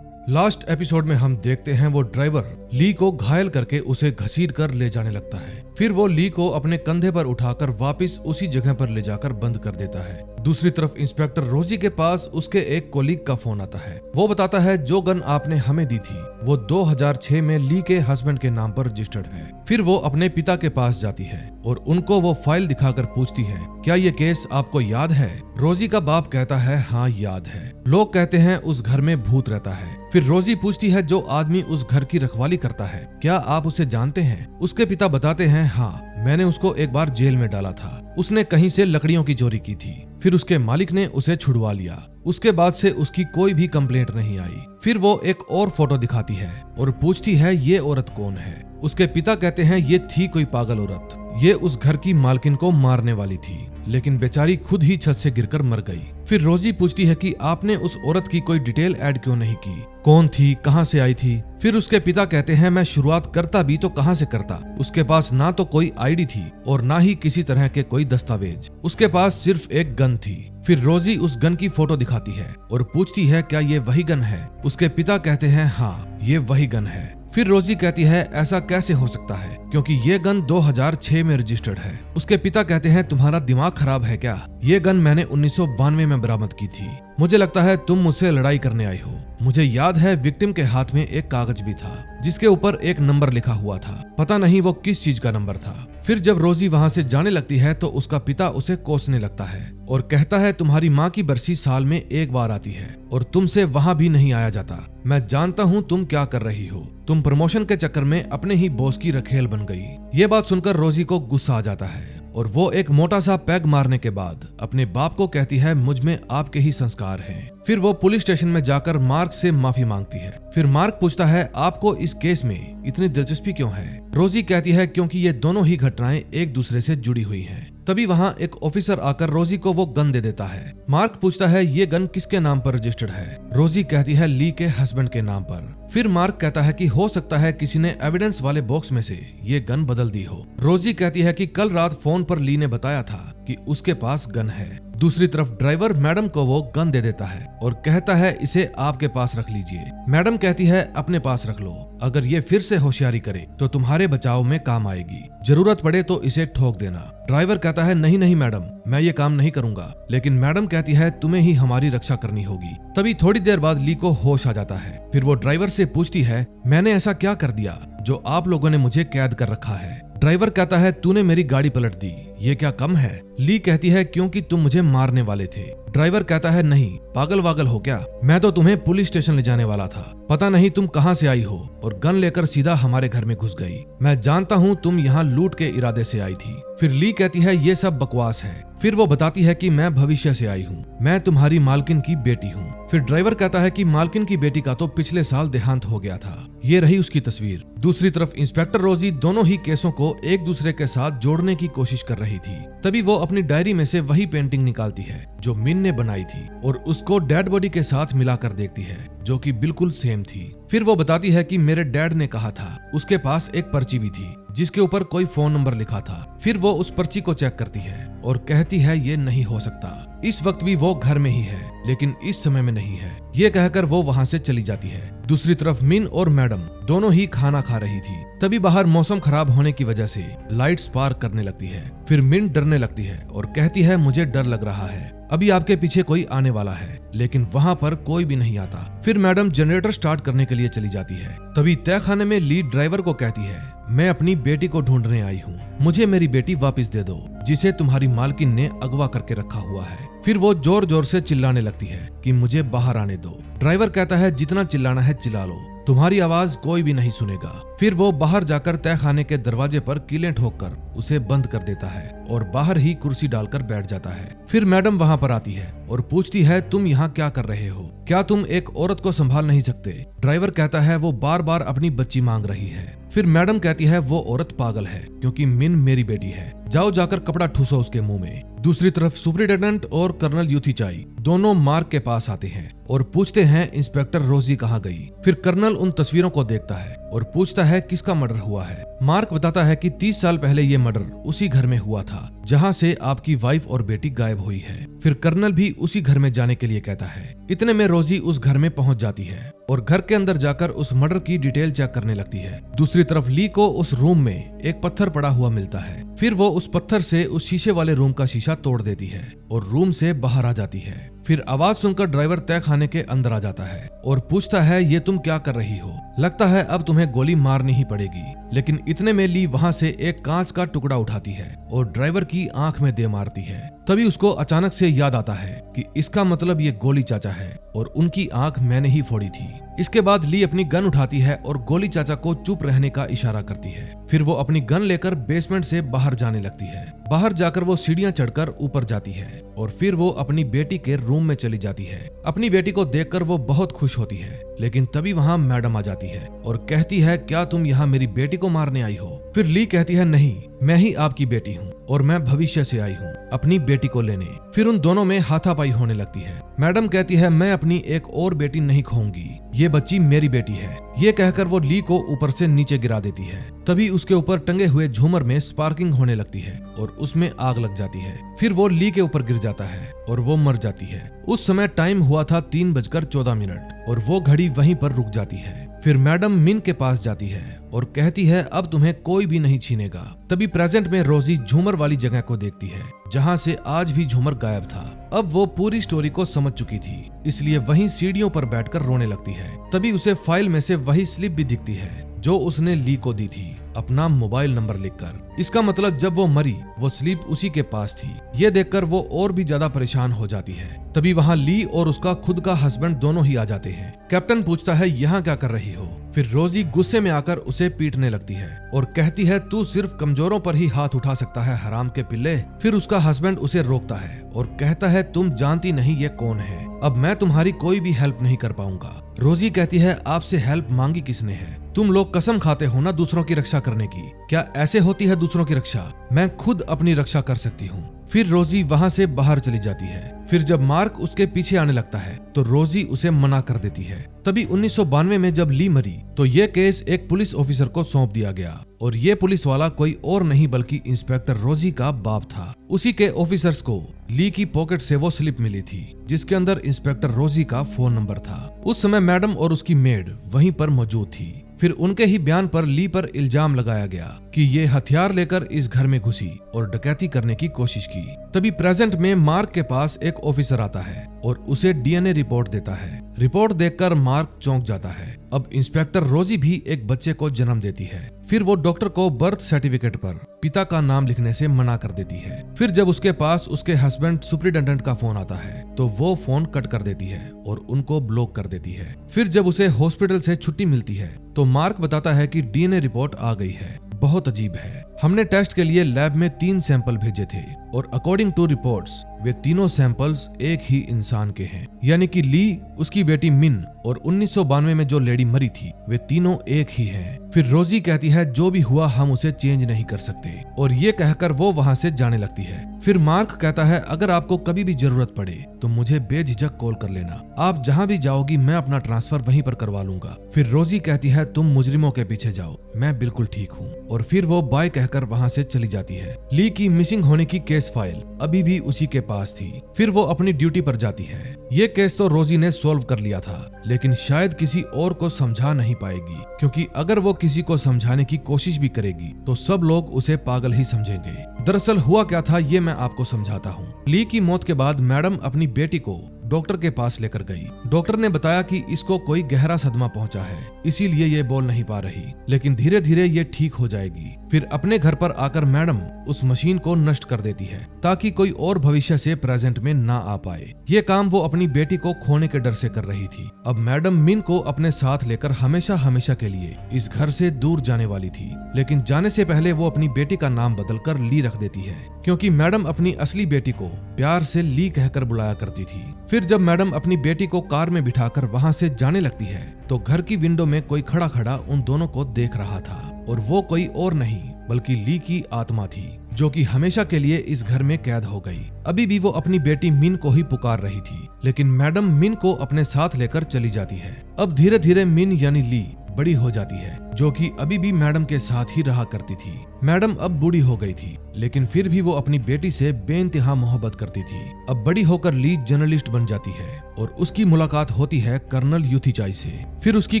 लास्ट एपिसोड में हम देखते हैं वो ड्राइवर ली को घायल करके उसे घसीट कर ले जाने लगता है। फिर वो ली को अपने कंधे पर उठाकर वापस उसी जगह पर ले जाकर बंद कर देता है। दूसरी तरफ इंस्पेक्टर रोजी के पास उसके एक कोलीग का फोन आता है। वो बताता है जो गन आपने हमें दी थी वो 2006 में ली के हस्बैंड के नाम पर रजिस्टर्ड है। फिर वो अपने पिता के पास जाती है और उनको वो फाइल दिखाकर पूछती है क्या ये केस आपको याद है। रोजी का बाप कहता है हाँ याद है, लोग कहते हैं उस घर में भूत रहता है। फिर रोजी पूछती है जो आदमी उस घर की रखवाली करता है क्या आप उसे जानते हैं। उसके पिता बताते हैं हाँ मैंने उसको एक बार जेल में डाला था, उसने कहीं से लकड़ियों की चोरी की थी, फिर उसके मालिक ने उसे छुड़वा लिया, उसके बाद से उसकी कोई भी कंप्लेंट नहीं आई। फिर वो एक और फोटो दिखाती है और पूछती है ये औरत कौन है। उसके पिता कहते हैं ये थी कोई पागल औरत, ये उस घर की मालकिन को मारने वाली थी, लेकिन बेचारी खुद ही छत से गिरकर मर गई। फिर रोजी पूछती है कि आपने उस औरत की कोई डिटेल ऐड क्यों नहीं की, कौन थी, कहां से आई थी। फिर उसके पिता कहते हैं मैं शुरुआत करता भी तो कहां से करता, उसके पास ना तो कोई आईडी थी और ना ही किसी तरह के कोई दस्तावेज, उसके पास सिर्फ एक गन थी। फिर रोजी उस गन की फोटो दिखाती है और पूछती है क्या ये वही गन है। उसके पिता कहते हैं हाँ ये वही गन है। फिर रोजी कहती है ऐसा कैसे हो सकता है क्योंकि ये गन 2006 में रजिस्टर्ड है। उसके पिता कहते हैं तुम्हारा दिमाग खराब है क्या, ये गन मैंने 1992 में बरामद की थी, मुझे लगता है तुम मुझसे लड़ाई करने आई हो। मुझे याद है विक्टिम के हाथ में एक कागज भी था जिसके ऊपर एक नंबर लिखा हुआ था, पता नहीं वो किस चीज का नंबर था। फिर जब रोजी वहां से जाने लगती है तो उसका पिता उसे कोसने लगता है और कहता है तुम्हारी माँ की बरसी साल में एक बार आती है और तुमसे वहां भी नहीं आया जाता। मैं जानता हूँ तुम क्या कर रही हो, तुम प्रमोशन के चक्कर में अपने ही बॉस की रखेल बन गई। ये बात सुनकर रोजी को गुस्सा आ जाता है और वो एक मोटा सा पैग मारने के बाद अपने बाप को कहती है मुझ में आपके ही संस्कार हैं। फिर वो पुलिस स्टेशन में जाकर मार्क से माफी मांगती है। फिर मार्क पूछता है आपको इस केस में इतनी दिलचस्पी क्यों है। रोजी कहती है क्योंकि ये दोनों ही घटनाएं एक दूसरे से जुड़ी हुई हैं। तभी वहाँ एक ऑफिसर आकर रोजी को वो गन दे देता है। मार्क पूछता है ये गन किसके नाम पर रजिस्टर्ड है। रोजी कहती है ली के हस्बैंड के नाम पर। फिर मार्क कहता है कि हो सकता है किसी ने एविडेंस वाले बॉक्स में से ये गन बदल दी हो। रोजी कहती है कि कल रात फोन पर ली ने बताया था कि उसके पास गन है। दूसरी तरफ ड्राइवर मैडम को वो गन दे देता है और कहता है इसे आपके पास रख लीजिए। मैडम कहती है अपने पास रख लो, अगर ये फिर से होशियारी करे तो तुम्हारे बचाव में काम आएगी, जरूरत पड़े तो इसे ठोक देना। ड्राइवर कहता है नहीं नहीं मैडम, मैं ये काम नहीं करूंगा। लेकिन मैडम कहती है तुम्हें ही हमारी रक्षा करनी होगी। तभी थोड़ी देर बाद ली को होश आ जाता है। फिर वो ड्राइवर से पूछती है मैंने ऐसा क्या कर दिया जो आप लोगों ने मुझे कैद कर रखा है। ड्राइवर कहता है तूने मेरी गाड़ी पलट दी, ये क्या कम है। ली कहती है क्योंकि तुम मुझे मारने वाले थे। ड्राइवर कहता है नहीं, पागल वागल हो क्या, मैं तो तुम्हें पुलिस स्टेशन ले जाने वाला था, पता नहीं तुम कहां से आई हो और गन लेकर सीधा हमारे घर में घुस गई। मैं जानता हूं तुम यहां लूट के इरादे से आई थी। फिर ली कहती है ये सब बकवास है। फिर वो बताती है कि मैं भविष्य से आई हूँ, मैं तुम्हारी मालकिन की बेटी हूँ। फिर ड्राइवर कहता है कि मालकिन की बेटी का तो पिछले साल देहांत हो गया था। ये रही उसकी तस्वीर। दूसरी तरफ इंस्पेक्टर रोजी दोनों ही केसों को एक दूसरे के साथ जोड़ने की कोशिश कर रही थी। तभी वो अपनी डायरी में से वही पेंटिंग निकालती है जो मिन ने बनाई थी और उसको डेड बॉडी के साथ मिलाकर देखती है जो कि बिल्कुल सेम थी। फिर वो बताती है कि मेरे डैड ने कहा था, उसके पास एक पर्ची भी थी जिसके ऊपर कोई फोन नंबर लिखा था। फिर वो उस पर्ची को चेक करती है और कहती है ये नहीं हो सकता, इस वक्त भी वो घर में ही है लेकिन इस समय में नहीं है। ये कहकर वो वहाँ से चली जाती है। दूसरी तरफ मिन और मैडम दोनों ही खाना खा रही थी। तभी बाहर मौसम खराब होने की वजह से लाइट स्पार्क करने लगती है। फिर मिन डरने लगती है और कहती है मुझे डर लग रहा है, अभी आपके पीछे कोई आने वाला है। लेकिन वहाँ पर कोई भी नहीं आता। फिर मैडम जनरेटर स्टार्ट करने के लिए चली जाती है। तभी तहखाने में ली ड्राइवर को कहती है मैं अपनी बेटी को ढूंढने आई हूँ, मुझे मेरी बेटी वापस दे दो जिसे तुम्हारी मालकिन ने अगवा करके रखा हुआ है। फिर वो जोर जोर से चिल्लाने लगती है कि मुझे बाहर आने दो। ड्राइवर कहता है जितना चिल्लाना है चिल्ला लो, तुम्हारी आवाज कोई भी नहीं सुनेगा। फिर वो बाहर जाकर तहखाने के दरवाजे पर कीलें ठोककर उसे बंद कर देता है और बाहर ही कुर्सी डालकर बैठ जाता है। फिर मैडम वहाँ पर आती है और पूछती है तुम यहाँ क्या कर रहे हो, क्या तुम एक औरत को संभाल नहीं सकते। ड्राइवर कहता है वो बार बार अपनी बच्ची मांग रही है। फिर मैडम कहती है वो औरत पागल है क्योंकि मिन मेरी बेटी है, जाओ जाकर कपड़ा ठूसो उसके मुंह में। दूसरी तरफ सुपरिटेंडेंट और कर्नल यूथीचाई दोनों मार्क के पास आते हैं और पूछते हैं इंस्पेक्टर रोजी कहाँ गई। फिर कर्नल उन तस्वीरों को देखता है और पूछता है किसका मर्डर हुआ है। मार्क बताता है कि 30 साल पहले ये मर्डर उसी घर में हुआ था जहाँ से आपकी वाइफ और बेटी गायब हुई है। फिर कर्नल भी उसी घर में जाने के लिए कहता है। इतने में रोजी उस घर में पहुंच जाती है और घर के अंदर जाकर उस मर्डर की डिटेल चेक करने लगती है। दूसरी तरफ ली को उस रूम में एक पत्थर पड़ा हुआ मिलता है। फिर वो उस पत्थर से उस शीशे वाले रूम का शीशा तोड़ देती है और रूम से बाहर आ जाती है। फिर आवाज सुनकर ड्राइवर तहखाने के अंदर आ जाता है और पूछता है ये तुम क्या कर रही हो, लगता है अब तुम्हें गोली मारनी ही पड़ेगी। लेकिन इतने में ली वहाँ से एक कांच का टुकड़ा उठाती है और ड्राइवर की आंख में दे मारती है। तभी उसको अचानक से याद आता है कि इसका मतलब ये गोली चाचा है और उनकी आंख मैंने ही फोड़ी थी। इसके बाद ली अपनी गन उठाती है और गोली चाचा को चुप रहने का इशारा करती है। फिर वो अपनी गन लेकर बेसमेंट से बाहर जाने लगती है। बाहर जाकर वो सीढ़ियां चढ़कर ऊपर जाती है और फिर वो अपनी बेटी के रूम में चली जाती है। अपनी बेटी को देखकर वो बहुत खुश होती है, लेकिन तभी वहाँ मैडम आ जाती है और कहती है क्या तुम यहाँ मेरी बेटी को मारने आई हो। फिर ली कहती है नहीं, मैं ही आपकी बेटी हूँ और मैं भविष्य से आई हूँ अपनी बेटी को लेने। फिर उन दोनों में हाथापाई होने लगती है। मैडम कहती है मैं अपनी एक और बेटी नहीं खोऊंगी, ये बच्ची मेरी बेटी है। ये कहकर वो ली को ऊपर से नीचे गिरा देती है। तभी उसके ऊपर टंगे हुए झूमर में स्पार्किंग होने लगती है और उसमें आग लग जाती है। फिर वो ली के ऊपर गिर जाता है और वो मर जाती है। उस समय टाइम हुआ था 3:14 और वो घड़ी वहीं पर रुक जाती है। फिर मैडम मिन के पास जाती है और कहती है अब तुम्हें कोई भी नहीं छीनेगा। तभी प्रेजेंट में रोजी झूमर वाली जगह को देखती है जहाँ से आज भी झूमर गायब था। अब वो पूरी स्टोरी को समझ चुकी थी, इसलिए वहीं सीढ़ियों पर बैठकर रोने लगती है। तभी उसे फाइल में से वही स्लिप भी दिखती है जो उसने ली को दी थी, अपना मोबाइल नंबर लिखकर। इसका मतलब जब वो मरी वो स्लिप उसी के पास थी। ये देखकर वो और भी ज्यादा परेशान हो जाती है। तभी वहाँ ली और उसका खुद का हस्बैंड दोनों ही आ जाते हैं। कैप्टन पूछता है यहाँ क्या कर रही हो। फिर रोजी गुस्से में आकर उसे पीटने लगती है और कहती है तू सिर्फ कमजोरों पर ही हाथ उठा सकता है हराम के पिल्ले। फिर उसका हस्बैंड उसे रोकता है और कहता है तुम जानती नहीं ये कौन है, अब मैं तुम्हारी कोई भी हेल्प नहीं कर पाऊंगा। रोजी कहती है आपसे हेल्प मांगी किसने है, तुम लोग कसम खाते हो ना दूसरों की रक्षा करने की, क्या ऐसे होती है दूसरों की रक्षा, मैं खुद अपनी रक्षा कर सकती हूँ। फिर रोजी वहाँ से बाहर चली जाती है। फिर जब मार्क उसके पीछे आने लगता है तो रोजी उसे मना कर देती है। तभी 1992 में जब ली मरी तो ये केस एक पुलिस ऑफिसर को सौंप दिया गया और ये पुलिस वाला कोई और नहीं बल्कि इंस्पेक्टर रोजी का बाप था। उसी के ऑफिसर्स को ली की पॉकेट से वो स्लिप मिली थी जिसके अंदर इंस्पेक्टर रोजी का फोन नंबर था। उस समय मैडम और उसकी मेड वहीं पर मौजूद थी। फिर उनके ही बयान पर ली पर इल्जाम लगाया गया कि ये हथियार लेकर इस घर में घुसी और डकैती करने की कोशिश की। तभी प्रेजेंट में मार्क के पास एक ऑफिसर आता है और उसे डीएनए रिपोर्ट देता है। रिपोर्ट देखकर मार्क चौंक जाता है। अब इंस्पेक्टर रोजी भी एक बच्चे को जन्म देती है। फिर वो डॉक्टर को बर्थ सर्टिफिकेट पर पिता का नाम लिखने से मना कर देती है। फिर जब उसके पास उसके हस्बैंड सुपरिटेंडेंट का फोन आता है तो वो फोन कट कर देती है और उनको ब्लॉक कर देती है। फिर जब उसे हॉस्पिटल से छुट्टी मिलती है तो मार्क बताता है कि डीएनए रिपोर्ट आ गई है, बहुत अजीब है, हमने टेस्ट के लिए लैब में 3 सैंपल भेजे थे और अकॉर्डिंग टू रिपोर्ट्स वे तीनों सैंपल्स एक ही इंसान के हैं, यानी कि ली, उसकी बेटी मिन और 1992 में जो लेडी मरी थी वे तीनों एक ही हैं। फिर रोजी कहती है जो भी हुआ हम उसे चेंज नहीं कर सकते और ये कहकर वो वहाँ से जाने लगती है। फिर मार्क कहता है अगर आपको कभी भी जरूरत पड़े तो मुझे बेझिझक कॉल कर लेना, आप जहाँ भी जाओगी मैं अपना ट्रांसफर वहीं पर करवा लूंगा। फिर रोजी कहती है तुम मुजरिमों के पीछे जाओ, मैं बिल्कुल ठीक हूँ और फिर वो बाय कहकर वहाँ से चली जाती है। ली की मिसिंग होने की केस फाइल अभी भी उसी के पास थी। फिर वो अपनी ड्यूटी पर जाती है। ये केस तो रोजी ने सॉल्व कर लिया था लेकिन शायद किसी और को समझा नहीं पाएगी, क्योंकि अगर वो किसी को समझाने की कोशिश भी करेगी तो सब लोग उसे पागल ही समझेंगे। दरअसल हुआ क्या था ये मैं आपको समझाता हूँ। ली की मौत के बाद मैडम अपनी बेटी को डॉक्टर के पास लेकर गई। डॉक्टर ने बताया कि इसको कोई गहरा सदमा पहुंचा है, इसीलिए ये बोल नहीं पा रही, लेकिन धीरे धीरे ये ठीक हो जाएगी। फिर अपने घर पर आकर मैडम उस मशीन को नष्ट कर देती है ताकि कोई और भविष्य से प्रेजेंट में ना आ पाए। ये काम वो अपनी बेटी को खोने के डर से कर रही थी। अब मैडम मिन को अपने साथ लेकर हमेशा हमेशा के लिए इस घर से दूर जाने वाली थी, लेकिन जाने से पहले वो अपनी बेटी का नाम बदलकर ली रख देती है, क्योंकि मैडम अपनी असली बेटी को प्यार से ली कहकर बुलाया करती थी। फिर जब मैडम अपनी बेटी को कार में बिठाकर वहाँ से जाने लगती है तो घर की विंडो में कोई खड़ा खड़ा उन दोनों को देख रहा था और वो कोई और नहीं बल्कि ली की आत्मा थी जो कि हमेशा के लिए इस घर में कैद हो गई। अभी भी वो अपनी बेटी मिन को ही पुकार रही थी, लेकिन मैडम मिन को अपने साथ लेकर चली जाती है। अब धीरे धीरे मिन यानी ली बड़ी हो जाती है, जो कि अभी भी मैडम के साथ ही रहा करती थी। मैडम अब बूढ़ी हो गई थी, लेकिन फिर भी वो अपनी बेटी से बेइंतहा मोहब्बत करती थी। अब बड़ी होकर ली जर्नलिस्ट बन जाती है और उसकी मुलाकात होती है कर्नल यूथीचाई से। फिर उसकी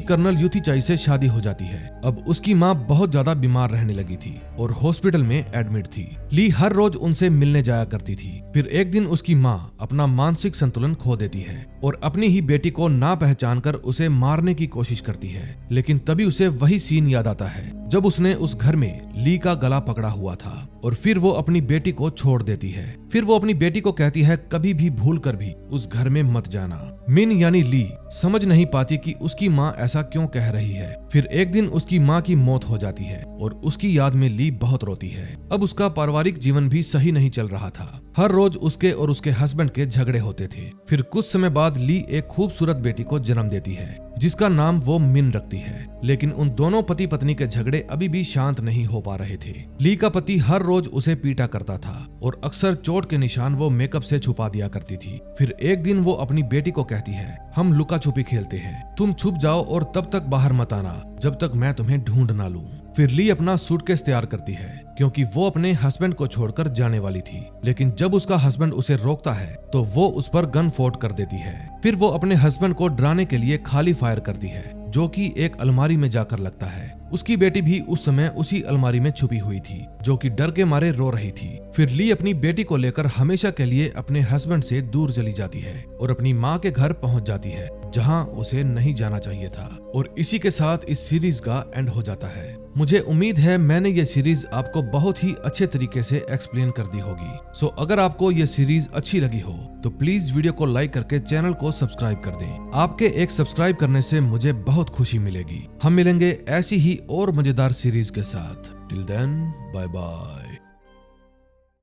कर्नल यूथीचाई से शादी हो जाती है। अब उसकी माँ बहुत ज्यादा बीमार रहने लगी थी और हॉस्पिटल में एडमिट थी। ली हर रोज उनसे मिलने जाया करती थी। फिर एक दिन उसकी माँ अपना मानसिक संतुलन खो देती है और अपनी ही बेटी को ना पहचान कर उसे मारने की कोशिश करती है, लेकिन तभी उसे वही सीन याद आता है जब उसने उस घर में ली का गला पकड़ा हुआ था और फिर वो अपनी बेटी को छोड़ देती है। फिर वो अपनी बेटी को कहती है कभी भी भूल कर भी उस घर में मत जाना। मिन यानी ली समझ नहीं पाती कि उसकी माँ ऐसा क्यों कह रही है। फिर एक दिन उसकी माँ की मौत हो जाती है और उसकी याद में ली बहुत रोती है। अब उसका पारिवारिक जीवन भी सही नहीं चल रहा था। हर रोज उसके और उसके हस्बैंड के झगड़े होते थे। फिर कुछ समय बाद ली एक खूबसूरत बेटी को जन्म देती है जिसका नाम वो मिन रखती है, लेकिन उन दोनों पति पत्नी के झगड़े अभी भी शांत नहीं हो पा रहे थे। ली का पति हर रोज उसे पीटा करता था और अक्सर चोट के निशान वो मेकअप से छुपा दिया करती थी। फिर एक दिन वो अपनी बेटी को कहती है हम लुका छुपी खेलते हैं, तुम छुप जाओ और तब तक बाहर मत आना जब तक मैं तुम्हें ढूंढ ना लूं। फिर ली अपना सूटकेस तैयार करती है क्योंकि वो अपने हस्बैंड को छोड़कर जाने वाली थी, लेकिन जब उसका हस्बैंड उसे रोकता है तो वो उस पर गन फोड़ कर देती है। फिर वो अपने हस्बैंड को डराने के लिए खाली फायर करती है जो कि एक अलमारी में जाकर लगता है। उसकी बेटी भी उस समय उसी अलमारी में छुपी हुई थी, जो कि डर के मारे रो रही थी। फिर ली अपनी बेटी को लेकर हमेशा के लिए अपने हस्बैंड से दूर चली जाती है और अपनी माँ के घर पहुंच जाती है, जहां उसे नहीं जाना चाहिए था। और इसी के साथ इस सीरीज का एंड हो जाता है। मुझे उम्मीद है मैंने ये सीरीज आपको बहुत ही अच्छे तरीके से एक्सप्लेन कर दी होगी। सो अगर आपको ये सीरीज अच्छी लगी हो तो प्लीज वीडियो को लाइक करके चैनल को सब्सक्राइब कर दें। आपके एक सब्सक्राइब करने से मुझे बहुत खुशी मिलेगी। हम मिलेंगे ऐसी ही और मजेदार सीरीज के साथ। Till then, bye bye.